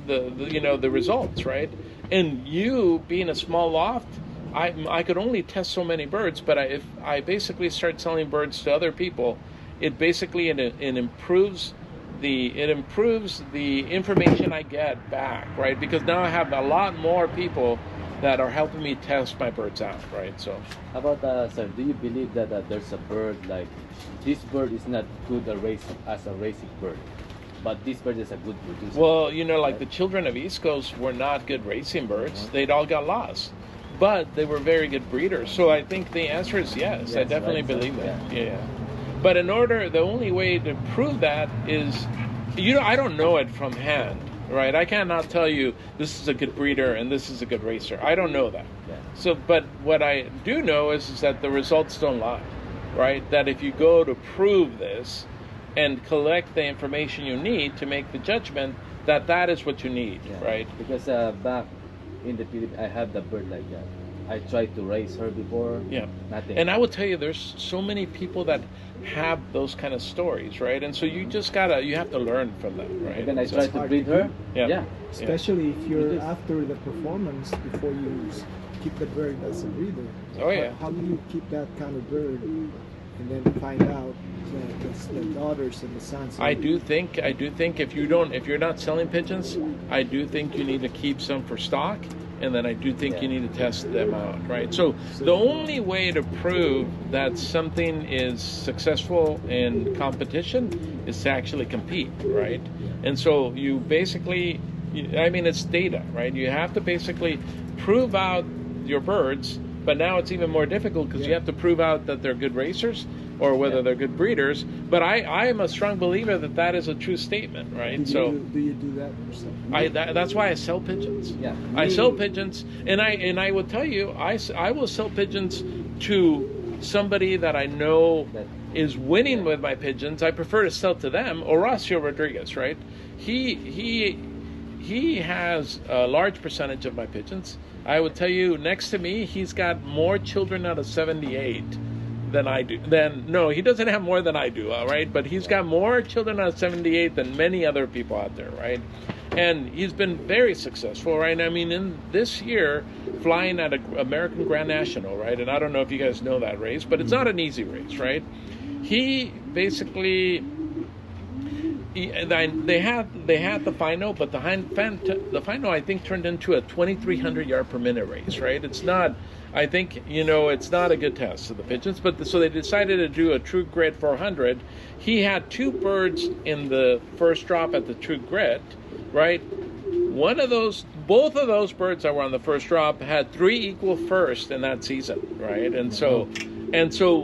the results, right? And you being a small loft, I could only test so many birds. But if I basically start selling birds to other people, it basically it improves the information I get back, right? Because now I have a lot more people that are helping me test my birds out, right? So, how about sir? Do you believe that there's a bird like this bird is not good as a racing bird, but this bird is a good producer? Well, like the children of East Coast were not good racing birds. They'd all got lost, but they were very good breeders. So I think the answer is yes. I definitely believe that. Yeah. But the only way to prove that is, I don't know it from hand. Right, I cannot tell you this is a good breeder and this is a good racer. I don't know that. Yeah. So, but what I do know is that the results don't lie, right? That if you go to prove this and collect the information you need to make the judgment, that is what you need, right? Because back in the Philippines, I have the bird like that. I tried to raise her before. Yeah. Nothing. And I will tell you, there's so many people that have those kind of stories, right? And so you have to learn from them, right? Even I tried to breed her. Yeah. Especially if you're after the performance before you keep the bird as a breeder. Oh yeah. How do you keep that kind of bird and then find out the daughters and the sons? I do think if you're not selling pigeons, I do think you need to keep some for stock. And then I do think you need to test them out, right? So the only way to prove that something is successful in competition is to actually compete, right? And so you basically, it's data, right? You have to basically prove out your birds, but now it's even more difficult because you have to prove out that they're good racers or whether they're good breeders. But I am a strong believer that is a true statement, right? Do you do that yourself? That's why I sell pigeons. Yeah. I sell pigeons, and I will tell you, I will sell pigeons to somebody that I know is winning with my pigeons. I prefer to sell to them. Horacio Rodriguez, right? He has a large percentage of my pigeons. I would tell you, next to me, he's got more children out of 78 than I do. No, he doesn't have more than I do, all right? But he's got more children out of 78 than many other people out there, right? And he's been very successful, right? I mean, in this year, flying at an American Grand National, right? And I don't know if you guys know that race, but it's not an easy race, right? He basically... They had the final, but the final I think turned into a 2,300 yard per minute race, right? It's not. I think it's not a good test of the pigeons, but so they decided to do a true grit 400. He had two birds in the first drop at the true grit, right? Both of those birds that were on the first drop had 3 equal first in that season, right? And so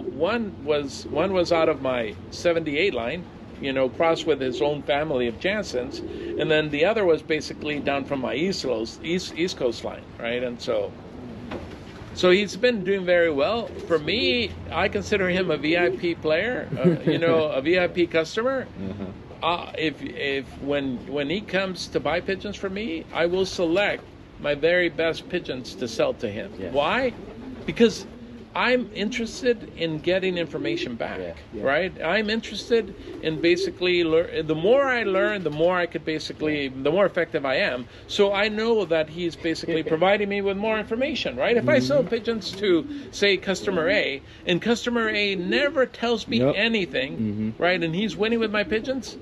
one was out of my 78 line. Crossed with his own family of Jansons, and then the other was basically down from my East Coast line, right? And so he's been doing very well. For me, I consider him a VIP player, a VIP customer. If when he comes to buy pigeons from me, I will select my very best pigeons to sell to him. Yeah. Why? Because I'm interested in getting information back, Yeah. right? I'm interested in basically the more I learn, the more I could basically, the more effective I am. So I know that he's basically providing me with more information, right? If I sell pigeons to, say, customer A, and customer A never tells me anything, right? And he's winning with my pigeons,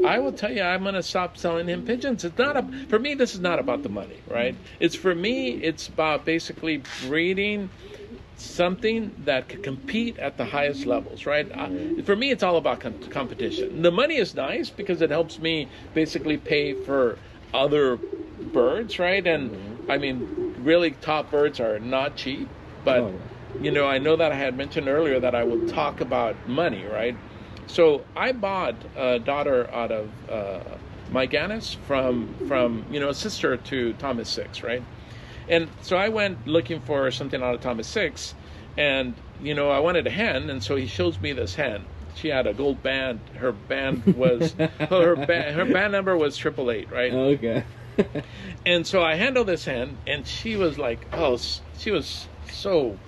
I will tell you, I'm going to stop selling him pigeons. It's not for me, this is not about the money, right? It's for me, it's about basically breeding something that could compete at the highest levels, right? For me, it's all about competition. The money is nice because it helps me basically pay for other birds, right? And I mean, really top birds are not cheap, but you know, I know that I had mentioned earlier that I will talk about money, right? So I bought a daughter out of Mike Ganus from you know, a sister to Thomas Six, right? And so I went looking for something out of Thomas Six, and you know, I wanted a hen, and so he shows me this hen. She had a gold band. Her band was her band number was 888, right? Okay. And so I handled this hen, and she was like, oh, she was so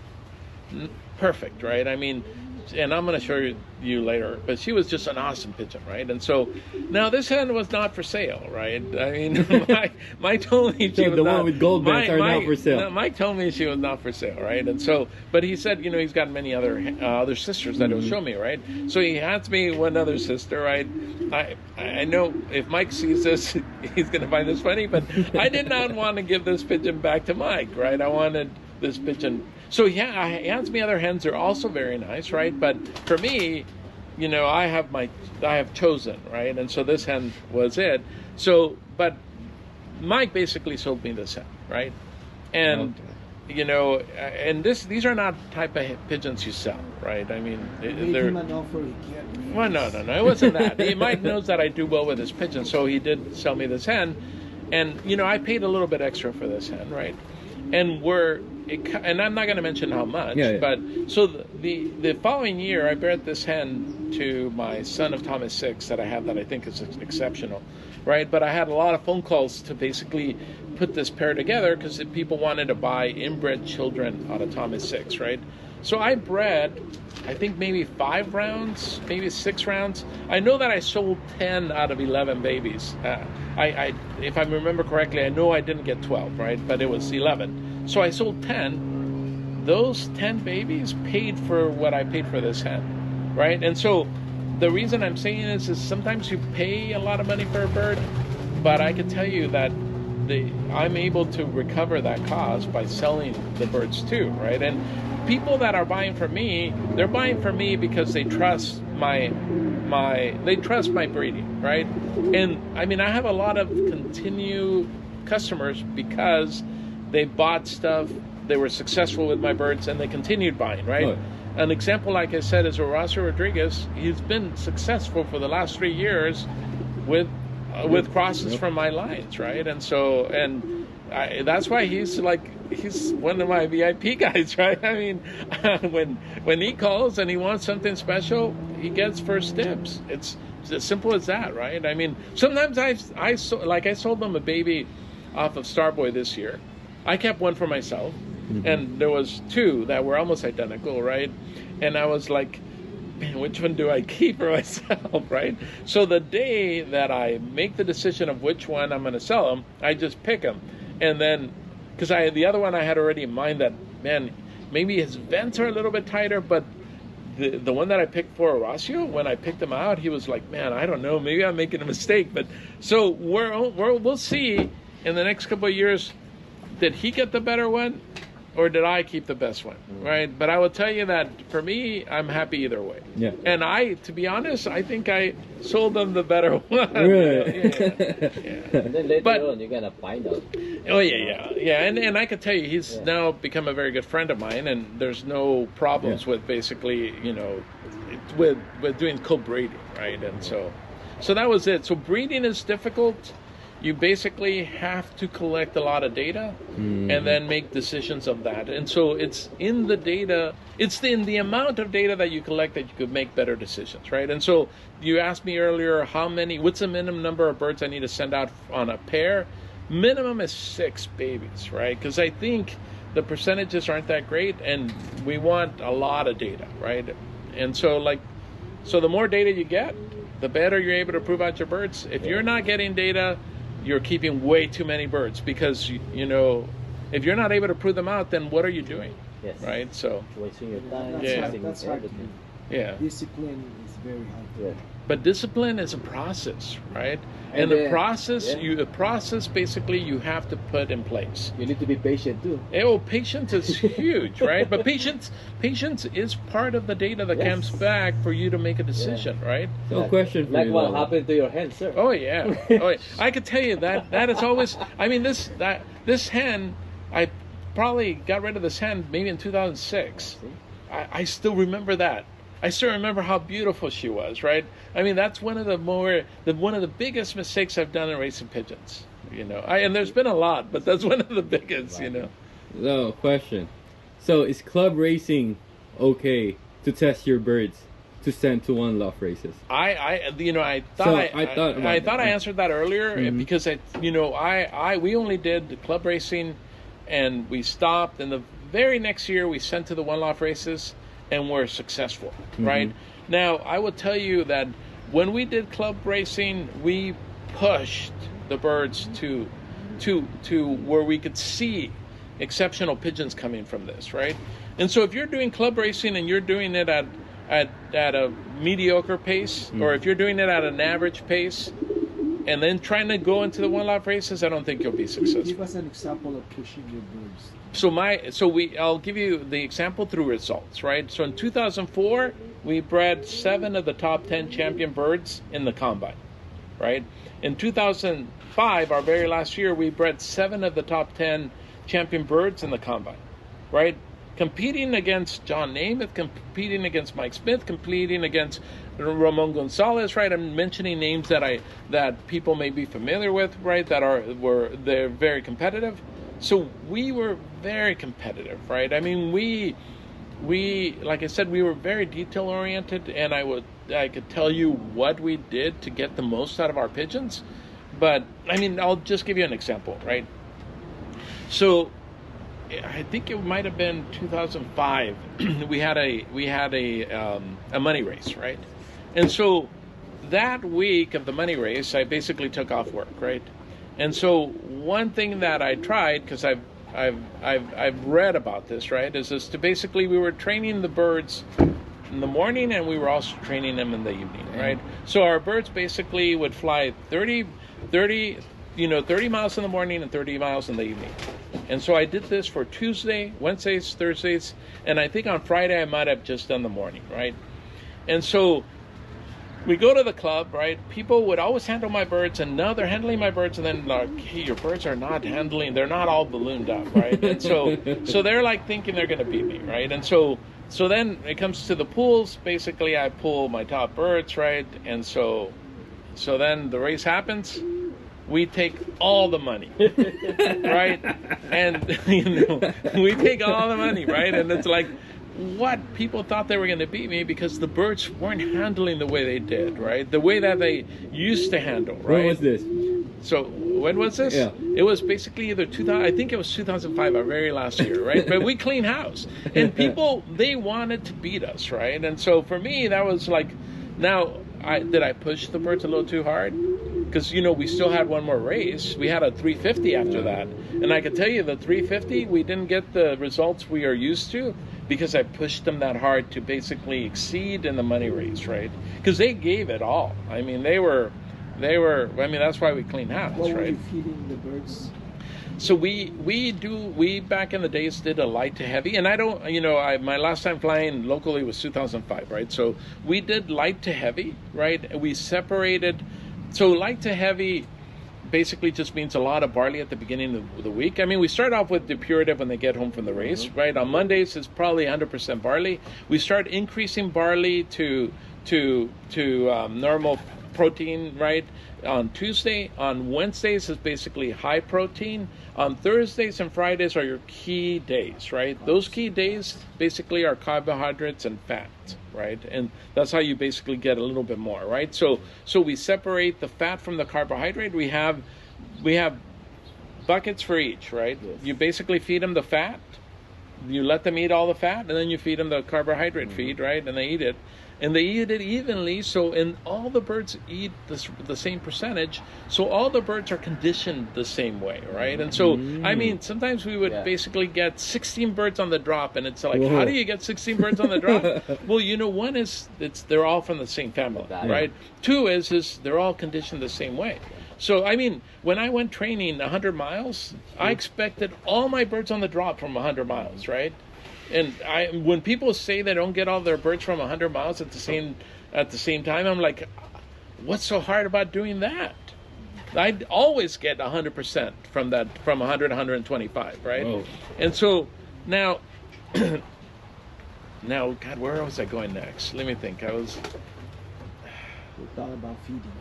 perfect, right? I mean, and I'm going to show you later, but she was just an awesome pigeon, right? And so now this hen was not for sale, right? I mean, Mike told me she was the not, one with gold bands are not for sale. No, Mike told me she was not for sale, right? And so, but he said, you know, he's got many other sisters that he'll show me, right? So he hands me one other sister, right? I know if Mike sees this, he's going to find this funny, but I did not want to give this pigeon back to Mike, right? I wanted this pigeon. So he hands me other hens. They're also very nice, right? But for me, you know, I have chosen, right? And so this hen was it. So, but Mike basically sold me this hen, right? And you know, and these are not type of pigeons you sell, right? I mean, they're. Well, no, it wasn't that. Mike knows that I do well with his pigeons, so he did sell me this hen, and you know, I paid a little bit extra for this hen, right? And and I'm not going to mention how much, but so the following year, I bred this hen to my son of Thomas Six that I have that I think is exceptional, right? But I had a lot of phone calls to basically put this pair together because people wanted to buy inbred children out of Thomas Six, right? So I bred, I think maybe 5 rounds, maybe 6 rounds. I know that I sold 10 out of 11 babies. If I remember correctly, I know I didn't get 12, right? But it was 11. So I sold 10. Those 10 babies paid for what I paid for this hen, right? And so the reason I'm saying this is sometimes you pay a lot of money for a bird, but I can tell you that I'm able to recover that cost by selling the birds too, right? And people that are buying from me, they're buying from me because they trust my breeding, right? And I mean, I have a lot of continued customers because they bought stuff, they were successful with my birds, and they continued buying, right? Right. An example, like I said, is Horacio Rodriguez. He's been successful for the last 3 years with crosses from my lines, right? And so, that's why he's one of my VIP guys, right? I mean, when he calls and he wants something special, he gets first dibs. It's as simple as that, right? I mean, sometimes I sold them a baby off of Starboy this year. I kept one for myself, and there was 2 that were almost identical, right? And I was like, man, which one do I keep for myself, right? So the day that I make the decision of which one I'm going to sell them, I just pick them. And then, because the other one I had already in mind that, man, maybe his vents are a little bit tighter, but the one that I picked for Horacio, when I picked him out, he was like, man, I don't know, maybe I'm making a mistake. But so we'll see in the next couple of years, did he get the better one? Or did I keep the best one, right? But I will tell you that for me, I'm happy either way. Yeah. And to be honest, I think I sold them the better one. Really? Yeah. And then later on, you're gonna find out. Oh yeah. And I can tell you, he's now become a very good friend of mine, and there's no problems with basically, you know, with doing co-breeding, right? And so that was it. So breeding is difficult. You basically have to collect a lot of data and then make decisions of that. And so it's in the data, it's in the amount of data that you collect that you could make better decisions, right? And so you asked me earlier, what's the minimum number of birds I need to send out on a pair? Minimum is 6 babies, right? Because I think the percentages aren't that great, and we want a lot of data, right? And so the more data you get, the better you're able to prove out your birds. If you're not getting data, you're keeping way too many birds, because you know, if you're not able to prove them out, then what are you doing? Yes. Right? So wasting your time. That's hard. yeah. Discipline is very hard. Yeah. But discipline is a process, right? And the then- process, yeah. the process basically you have to put in place. You need to be patient too. Oh, patience is huge, right? But patience is part of the data that Yes. comes back for you to make a decision, right? So question for Like you, what Lolo. happened to your hen, sir? Oh yeah. Oh, yeah. I could tell you that is always. I mean, this hen, I probably got rid of this hen maybe in 2006. I still remember that. I still remember how beautiful she was, right? I mean, that's one of the biggest mistakes I've done in racing pigeons. You know, and there's been a lot, but that's one of the biggest. You know. So, question. So, is club racing okay to test your birds to send to One Loft Races? I thought So, I thought I answered that earlier because we only did the club racing, and we stopped, and the very next year we sent to the One Loft Races, and we're successful. Right now, I will tell you that when we did club racing, we pushed the birds to where we could see exceptional pigeons coming from this, right? And so if you're doing club racing and you're doing it at a mediocre pace, or if you're doing it at an average pace, and then trying to go into the One Loft Races, I don't think you'll be successful. Give us an example of pushing your birds. I'll give you the example through results, right? So in 2004, we bred 7 of the top 10 champion birds in the combine, right? In 2005, our very last year, we bred 7 of the top 10 champion birds in the combine, right? Competing against John Namath, competing against Mike Smith, competing against Ramon Gonzalez, right? I'm mentioning names that people may be familiar with, right? They're very competitive. So we were very competitive, right? I mean, we like I said, we were very detail oriented, and I could tell you what we did to get the most out of our pigeons. But I mean, I'll just give you an example, right? So I think it might have been 2005. we had a money race, right? And so that week of the money race, I basically took off work, right? And so one thing that I tried, because I've read about this, right, is to basically we were training the birds in the morning, and we were also training them in the evening, right? So our birds basically would fly 30 miles in the morning and 30 miles in the evening. And so I did this for Tuesday, Wednesdays, Thursdays, and I think on Friday I might have just done the morning, right? And so we go to the club, right? People would always handle my birds, and now they're handling my birds, and then like, hey, your birds are not they're not all ballooned up, right? And so they're like thinking they're going to beat me, right? And so then it comes to the pools. Basically, I pull my top birds, right? And so then the race happens. We take all the money, right? And we take all the money, right? And it's like, what? People thought they were going to beat me because the birds weren't handling the way they did, right? The way that they used to handle, right? When was this? So when was this? Yeah. It was basically either 2000. I think it was 2005, our very last year, right? But we cleaned house, and people, they wanted to beat us, right? And so for me, that was like, now, did I push the birds a little too hard? Because we still had one more race. We had a 350 after that, and I can tell you the 350, we didn't get the results we are used to because I pushed them that hard to basically exceed in the money race, right? Because they gave it all. I mean, they were. I mean, that's why we clean house, What right? were you feeding the birds? So we back in the days did a light to heavy, and I don't, my last time flying locally was 2005, right? So we did light to heavy, right? We separated. So light to heavy basically just means a lot of barley at the beginning of the week. I mean, we start off with depurative when they get home from the race, right? On Mondays, it's probably 100% barley. We start increasing barley to normal protein, right? On Tuesday. On Wednesdays is basically high protein. On Thursdays and Fridays are your key days, right? Those key days basically are carbohydrates and fat, right? And that's how you basically get a little bit more, right? So we separate the fat from the carbohydrate. We have buckets for each, right? Yes. You basically feed them the fat, you let them eat all the fat, and then you feed them the carbohydrate feed, right? And they eat it. And they eat it evenly, and all the birds eat the same percentage, so all the birds are conditioned the same way, right? And so, I mean, sometimes we would basically get 16 birds on the drop, and it's like, how do you get 16 birds on the drop? Well, you know, one is, they're all from the same family, right? Two is they're all conditioned the same way. So, I mean, when I went training 100 miles, I expected all my birds on the drop from 100 miles, right? And when people say they don't get all their birds from 100 miles at the same time, I'm like, what's so hard about doing that? I'd always get 100% from 100 to 125, right? Whoa. And so now, God, where was I going next? Let me think. We thought about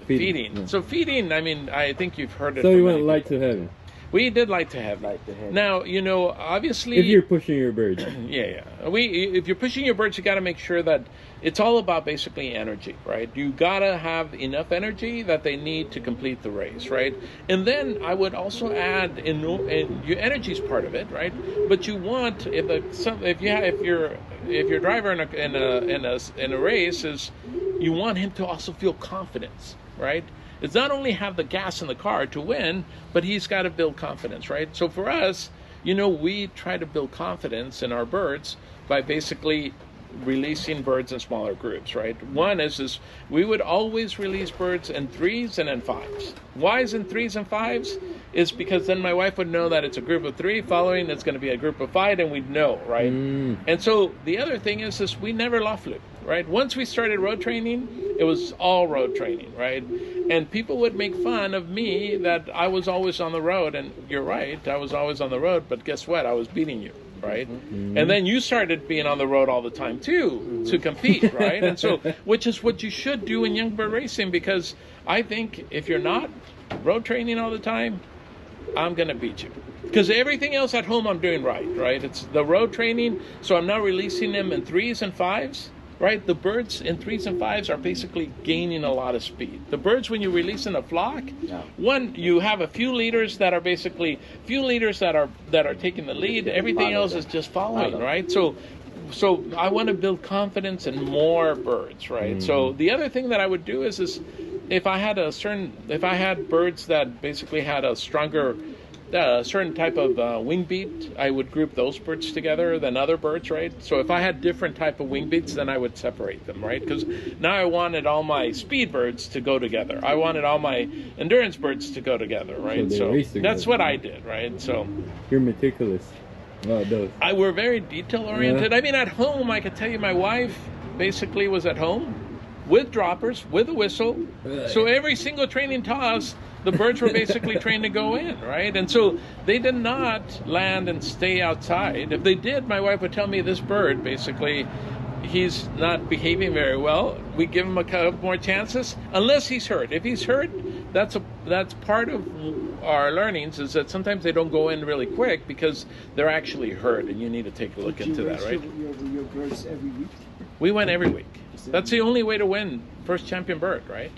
feeding. Yeah. So feeding, I mean, I think you've heard it. So you went light to heavy. We did light to heavy. Now, you know, obviously, if you're pushing your birds. If you're pushing your birds, you got to make sure that it's all about basically energy, right? You got to have enough energy that they need to complete the race, right? And then I would also add, and your energy is part of it, right? But you want, if your driver in a race is, you want him to also feel confidence, right? It's not only have the gas in the car to win, but he's got to build confidence, right? So for us, you know, we try to build confidence in our birds by basically releasing birds in smaller groups, right? One is we would always release birds in 3s and in 5s. Why is in 3s and 5s? Is because then my wife would know that it's a group of 3 following, it's going to be a group of 5, and we'd know, right? And so the other thing is we never loft loop, right? Once we started road training, it was all road training, right? And people would make fun of me that I was always on the road, and you're right, I was always on the road, but guess what? I was beating you, right? And then you started being on the road all the time too, to compete, right? And so, which is what you should do in young bird racing, because I think if you're not road training all the time, I'm going to beat you. Because everything else at home I'm doing right? It's the road training, so I'm now releasing them in 3s and 5s. Right, the birds in 3s and 5s are basically gaining a lot of speed. The birds, when you release in a flock, one, you have a few leaders that are taking the lead. Everything else is just following, right? So I want to build confidence in more birds, right? So the other thing that I would do is if I had birds that basically had a stronger certain type of wing beat, I would group those birds together than other birds, right? So if I had different type of wing beats, then I would separate them, right? Because now I wanted all my speed birds to go together. I wanted all my endurance birds to go together, right? So that's what I did, right? So you're meticulous about those. We're very detail oriented. Yeah. I mean, at home, I could tell you my wife basically was at home with droppers, with a whistle. So every single training toss, the birds were basically trained to go in, right? And so they did not land and stay outside. If they did, my wife would tell me, this bird, basically, he's not behaving very well. We give him a couple more chances, unless he's hurt. If he's hurt, that's part of our learnings, is that sometimes they don't go in really quick because they're actually hurt, and you need to take a look into that, right? Your birds every week? We went every week. That's the only way to win first champion bird, right?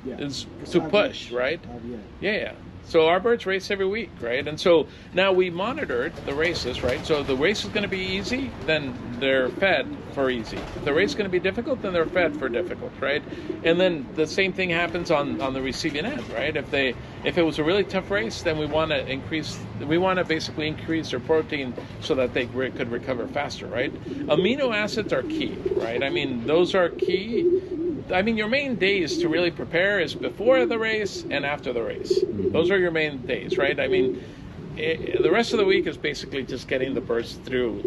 Yeah. Is to push, right? Yeah. So our birds race every week, right? And so now we monitored the races, right? So if the race is going to be easy, then they're fed for easy. If the race is going to be difficult, then they're fed for difficult, right? And then the same thing happens on the receiving end, right? If it was a really tough race, then we want to basically increase their protein so that they could recover faster, right? Amino acids are key, right? I mean, those are key. I mean, your main days to really prepare is before the race and after the race. Those are your main days, right? I mean, the rest of the week is basically just getting the birds through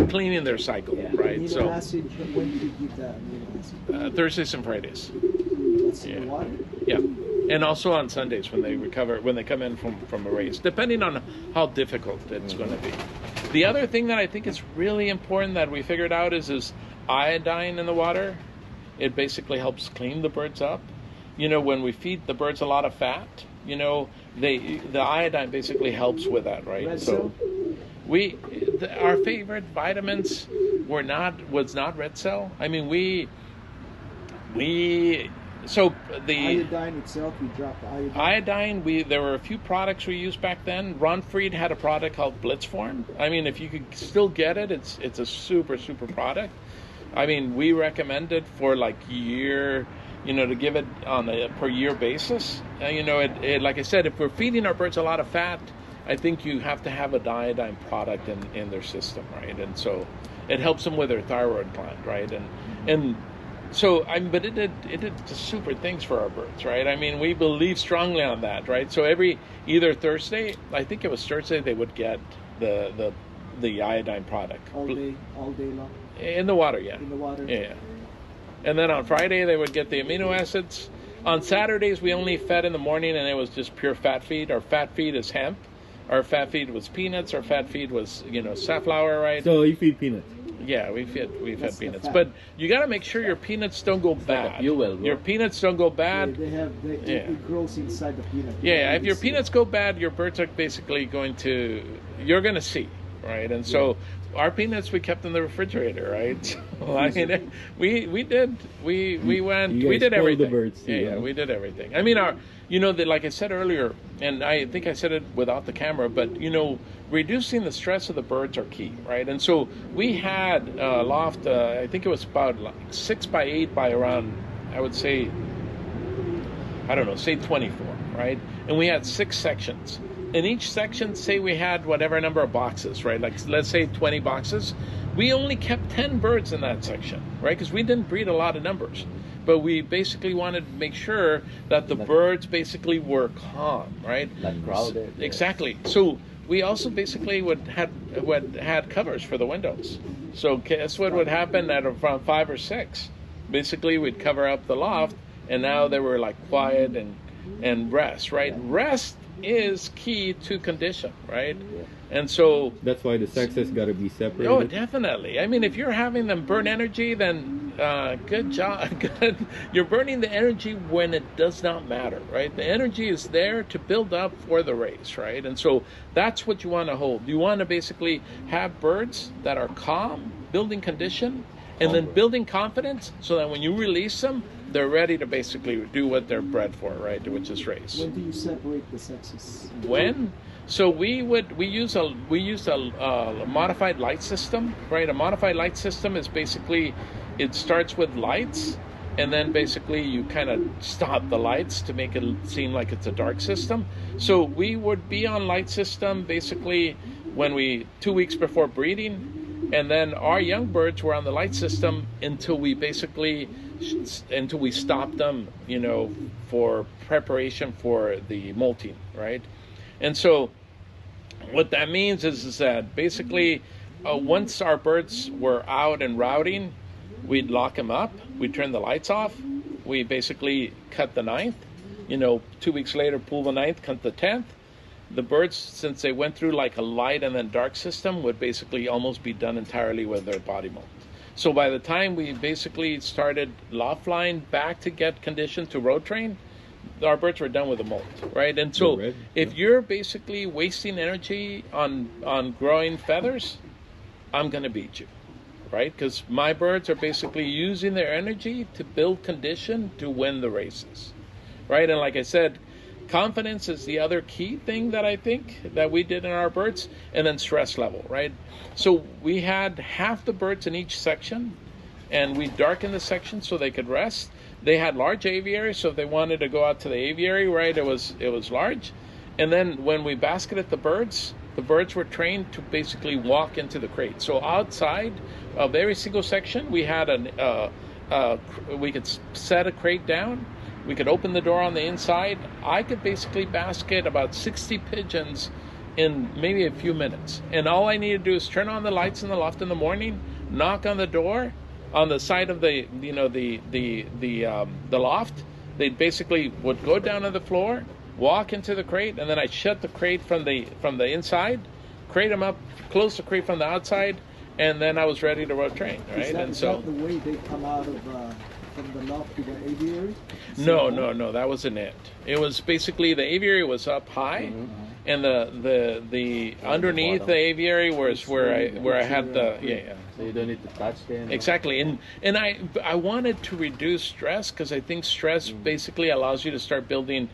cleaning their cycle, right? Amino acid, when do you give that amino acid? Thursdays and Fridays. That's in the water? Yeah. And also on Sundays when they come in from a race, depending on how difficult it's going to be. The other thing that I think is really important that we figured out is iodine in the water. It basically helps clean the birds up. You know, when we feed the birds a lot of fat, you know, the iodine basically helps with that, right? Our favorite vitamins was not red cell. I mean, we So the iodine itself, you dropped the iodine. Iodine, there were a few products we used back then. Ron Fried had a product called Blitzform. I mean, if you could still get it, it's a super product. I mean, we recommend it for like year, to give it on a per year basis. Like I said, if we're feeding our birds a lot of fat, I think you have to have a iodine product in their system, right? And so it helps them with their thyroid gland, right? And so, but it did super things for our birds, right? I mean, we believe strongly on that, right? So either Thursday, I think it was Thursday, they would get the iodine product. All day long? In the water, yeah. In the water? Yeah. And then on Friday, they would get the amino acids. On Saturdays, we only fed in the morning, and it was just pure fat feed. Our fat feed is hemp. Our fat feed was peanuts. Our fat feed was, safflower, right? So you feed peanuts? Yeah, we fed peanuts, but you got to make sure your peanuts don't go bad. You will. Your peanuts don't go bad. It grows inside the peanut. Yeah, if your peanuts go bad, your birds are basically you're going to see, right? And so our peanuts we kept in the refrigerator, right? So, I mean, we did everything. The birds too, yeah, we did everything. I mean, like I said earlier, and I think I said it without the camera, but reducing the stress of the birds are key, right? And so we had a loft, I think it was about 6 by 8 by around, I would say, say 24, right? And we had 6 sections. In each section, say we had whatever number of boxes, right? Like, let's say 20 boxes. We only kept 10 birds in that section, right? Because we didn't breed a lot of numbers. But we basically wanted to make sure that the birds basically were calm, right? Like crowded. Exactly. So we also basically had covers for the windows. So guess what would happen at around 5 or 6? Basically, we'd cover up the loft, and now they were like quiet and rest, right? Rest is key to condition, right? And so that's why the sexes got to be separated. Oh, definitely. I mean, if you're having them burn energy, then good job. Good. You're burning the energy when it does not matter, right? The energy is there to build up for the race, right? And so that's what you want to hold. You want to basically have birds that are calm, building condition, and then building confidence, so that when you release them, they're ready to basically do what they're bred for, right? Which is race. When do you separate the sexes? When? So we used a modified light system, right? A modified light system is basically, it starts with lights, and then basically you kind of stop the lights to make it seem like it's a dark system. So we would be on light system basically 2 weeks before breeding, and then our young birds were on the light system until we stopped them, for preparation for the molting, right? And so what that means is that basically once our birds were out and routing, we'd lock them up, we'd turn the lights off, we basically cut the 9th, 2 weeks later pull the 9th, cut the 10th. The birds, since they went through like a light and then dark system, would basically almost be done entirely with their body molt. So by the time we basically started loft line back to get conditioned to road train, our birds were done with the molt, right? And so if you're basically wasting energy on growing feathers, I'm going to beat you, right? Because my birds are basically using their energy to build condition to win the races, right? And like I said, confidence is the other key thing that I think that we did in our birds, and then stress level, right? So we had half the birds in each section, and we darkened the section so they could rest. They had large aviaries, so if they wanted to go out to the aviary, right, it was large. And then when we basketed the birds were trained to basically walk into the crate. So outside of every single section, we had we could set a crate down. We could open the door on the inside. I could basically basket about 60 pigeons in maybe a few minutes. And all I needed to do is turn on the lights in the loft in the morning, knock on the door on the side of the loft. They basically would go down to the floor, walk into the crate, and then I shut the crate from the inside, crate them up, close the crate from the outside, and then I was ready to road train, right? Is that the way they come out of from the loft to the aviary? No, that wasn't it. It was basically the aviary was up high, and the underneath the aviary was where I had the So you don't need to touch them. Exactly, and I wanted to reduce stress because I think stress basically allows you to start building,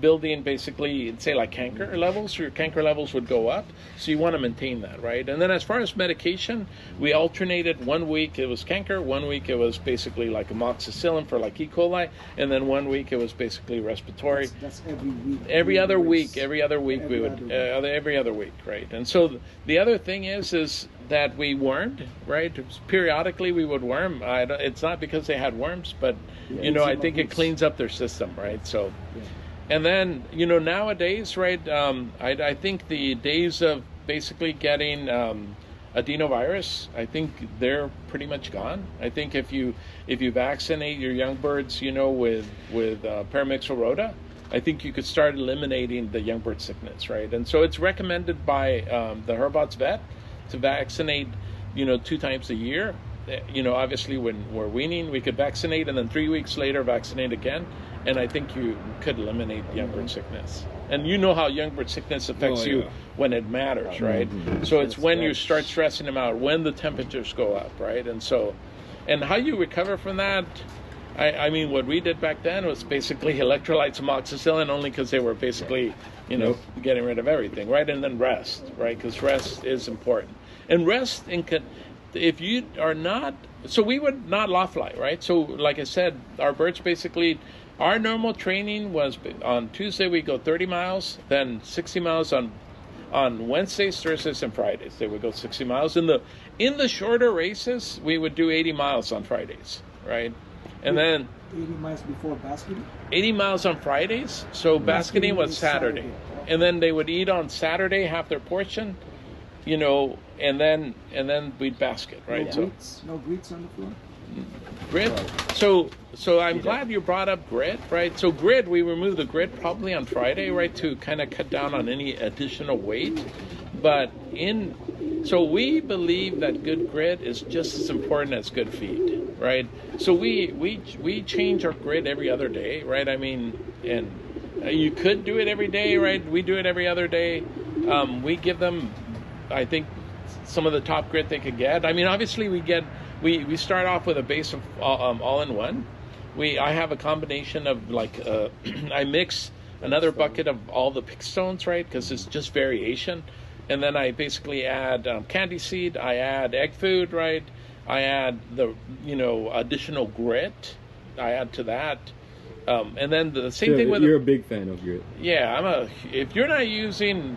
building basically, say like canker levels. Your canker levels would go up, so you want to maintain that, right? And then as far as medication, we alternated. 1 week it was canker, 1 week it was basically like amoxicillin for like E. coli, and then 1 week it was basically respiratory. That's every week. Every other week we would every other week, right? And so the other thing is that we wormed, right? Periodically we would worm. It's not because they had worms, but I think it cleans up their system, right? So, and then nowadays, right? I think the days of basically getting adenovirus, I think they're pretty much gone. I think if you vaccinate your young birds, with paramyxil rota, I think you could start eliminating the young bird sickness, right? And so it's recommended by the Herbots vet to vaccinate, 2 times a year. Obviously when we're weaning, we could vaccinate and then 3 weeks later vaccinate again. And I think you could eliminate young bird sickness. And you know how young bird sickness affects you when it matters, right? So it's when you start stressing them out, when the temperatures go up, right? And so, and how you recover from that, I mean, what we did back then was basically electrolytes, amoxicillin, only because they were basically, getting rid of everything, right? And then rest, right? Because rest is important. And rest, if you are not, so we would not loft fly, right? So like I said, our birds basically, our normal training was on Tuesday we go 30 miles, then 60 miles on Wednesdays, Thursdays, and Fridays. They would go 60 miles. In the shorter races, we would do 80 miles on Fridays, right? And then 80 miles before basketing? 80 miles on Fridays. So basketing was Saturday. And then they would eat on Saturday, half their portion, and then we'd basket, right? No greets on the floor? Grit. So I'm glad you brought up grit, right? So grit, we remove the grit probably on Friday, right, to kind of cut down on any additional weight. But so we believe that good grit is just as important as good feed, right? So we change our grit every other day, right? I mean, and you could do it every day, right? We do it every other day. We give them, I think, some of the top grit they could get. I mean, obviously we start off with a base of all-in-one. I have a combination of I mix another bucket of all the pick stones, right? Because it's just variation. And then I basically add candy seed, I add egg food, right? I add the, additional grit, I add to that. And then the same thing with... You're a big fan of grit. Yeah, if you're not using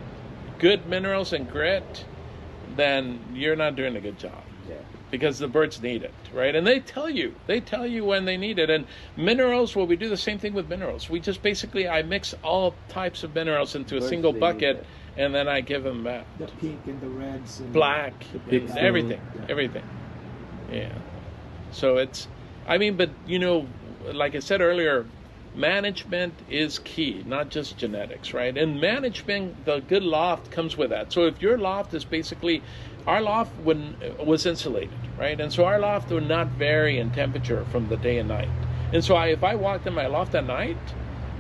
good minerals and grit, then you're not doing a good job. Yeah. Because the birds need it, right? And they tell you when they need it. And minerals, we do the same thing with minerals. We just basically, I mix all types of minerals into a single bucket, and then I give them back. The pink and the reds. And black, and everything. Yeah. So it's, but like I said earlier, management is key, not just genetics, right? And management, the good loft comes with that. So if your loft is basically, our loft was insulated, right? And so our loft would not vary in temperature from the day and night. And so if I walked in my loft at night,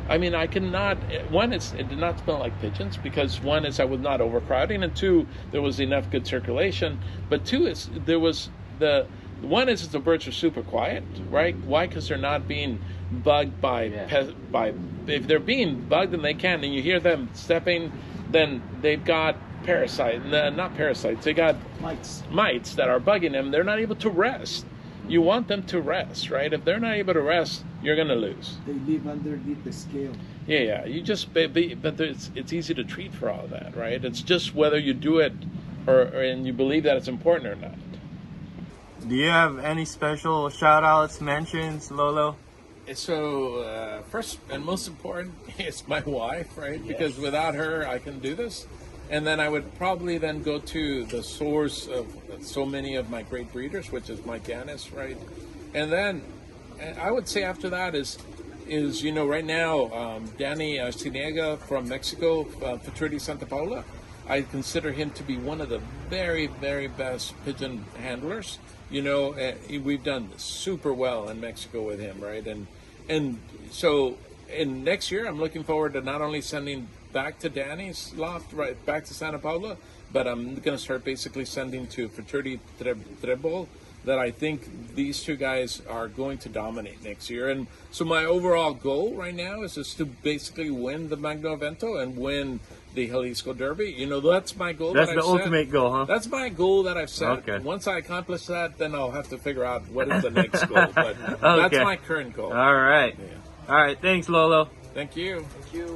I cannot, one, it did not smell like pigeons, because one is I was not overcrowding, and two, there was enough good circulation. But two is, the birds are super quiet, right? Why? Because they're not being bugged by if they're being bugged and they can, and you hear them stepping, then they've got not parasites, they got mites that are bugging them. They're not able to rest. You want them to rest, right? If they're not able to rest, you're going to lose. They live underneath the scale. Yeah. You just, but it's easy to treat for all of that, right? It's just whether you do it and you believe that it's important or not. Do you have any special shout-outs, mentions, Lolo? So first and most important is my wife, right? Yes. Because without her, I can do this. And then I would probably then go to the source of so many of my great breeders, which is Mike Ganus, right? And then I would say after that is right now, Danny Arciniega from Mexico, Futurity Santa Paula, I consider him to be one of the very, very best pigeon handlers. We've done super well in Mexico with him, right? And so in next year, I'm looking forward to not only sending back to Danny's loft, right back to Santa Paula, but I'm going to start basically sending to Fraternity Trebol, that I think these two guys are going to dominate next year. And so my overall goal right now is just to basically win the Magno Evento and win the Jalisco Derby. You know, that's my goal. That's the ultimate goal, huh? That's my goal that I've set. Okay. Once I accomplish that, then I'll have to figure out what is the next goal. But that's my current goal. All right. Yeah. All right. Thanks, Lolo. Thank you. Thank you.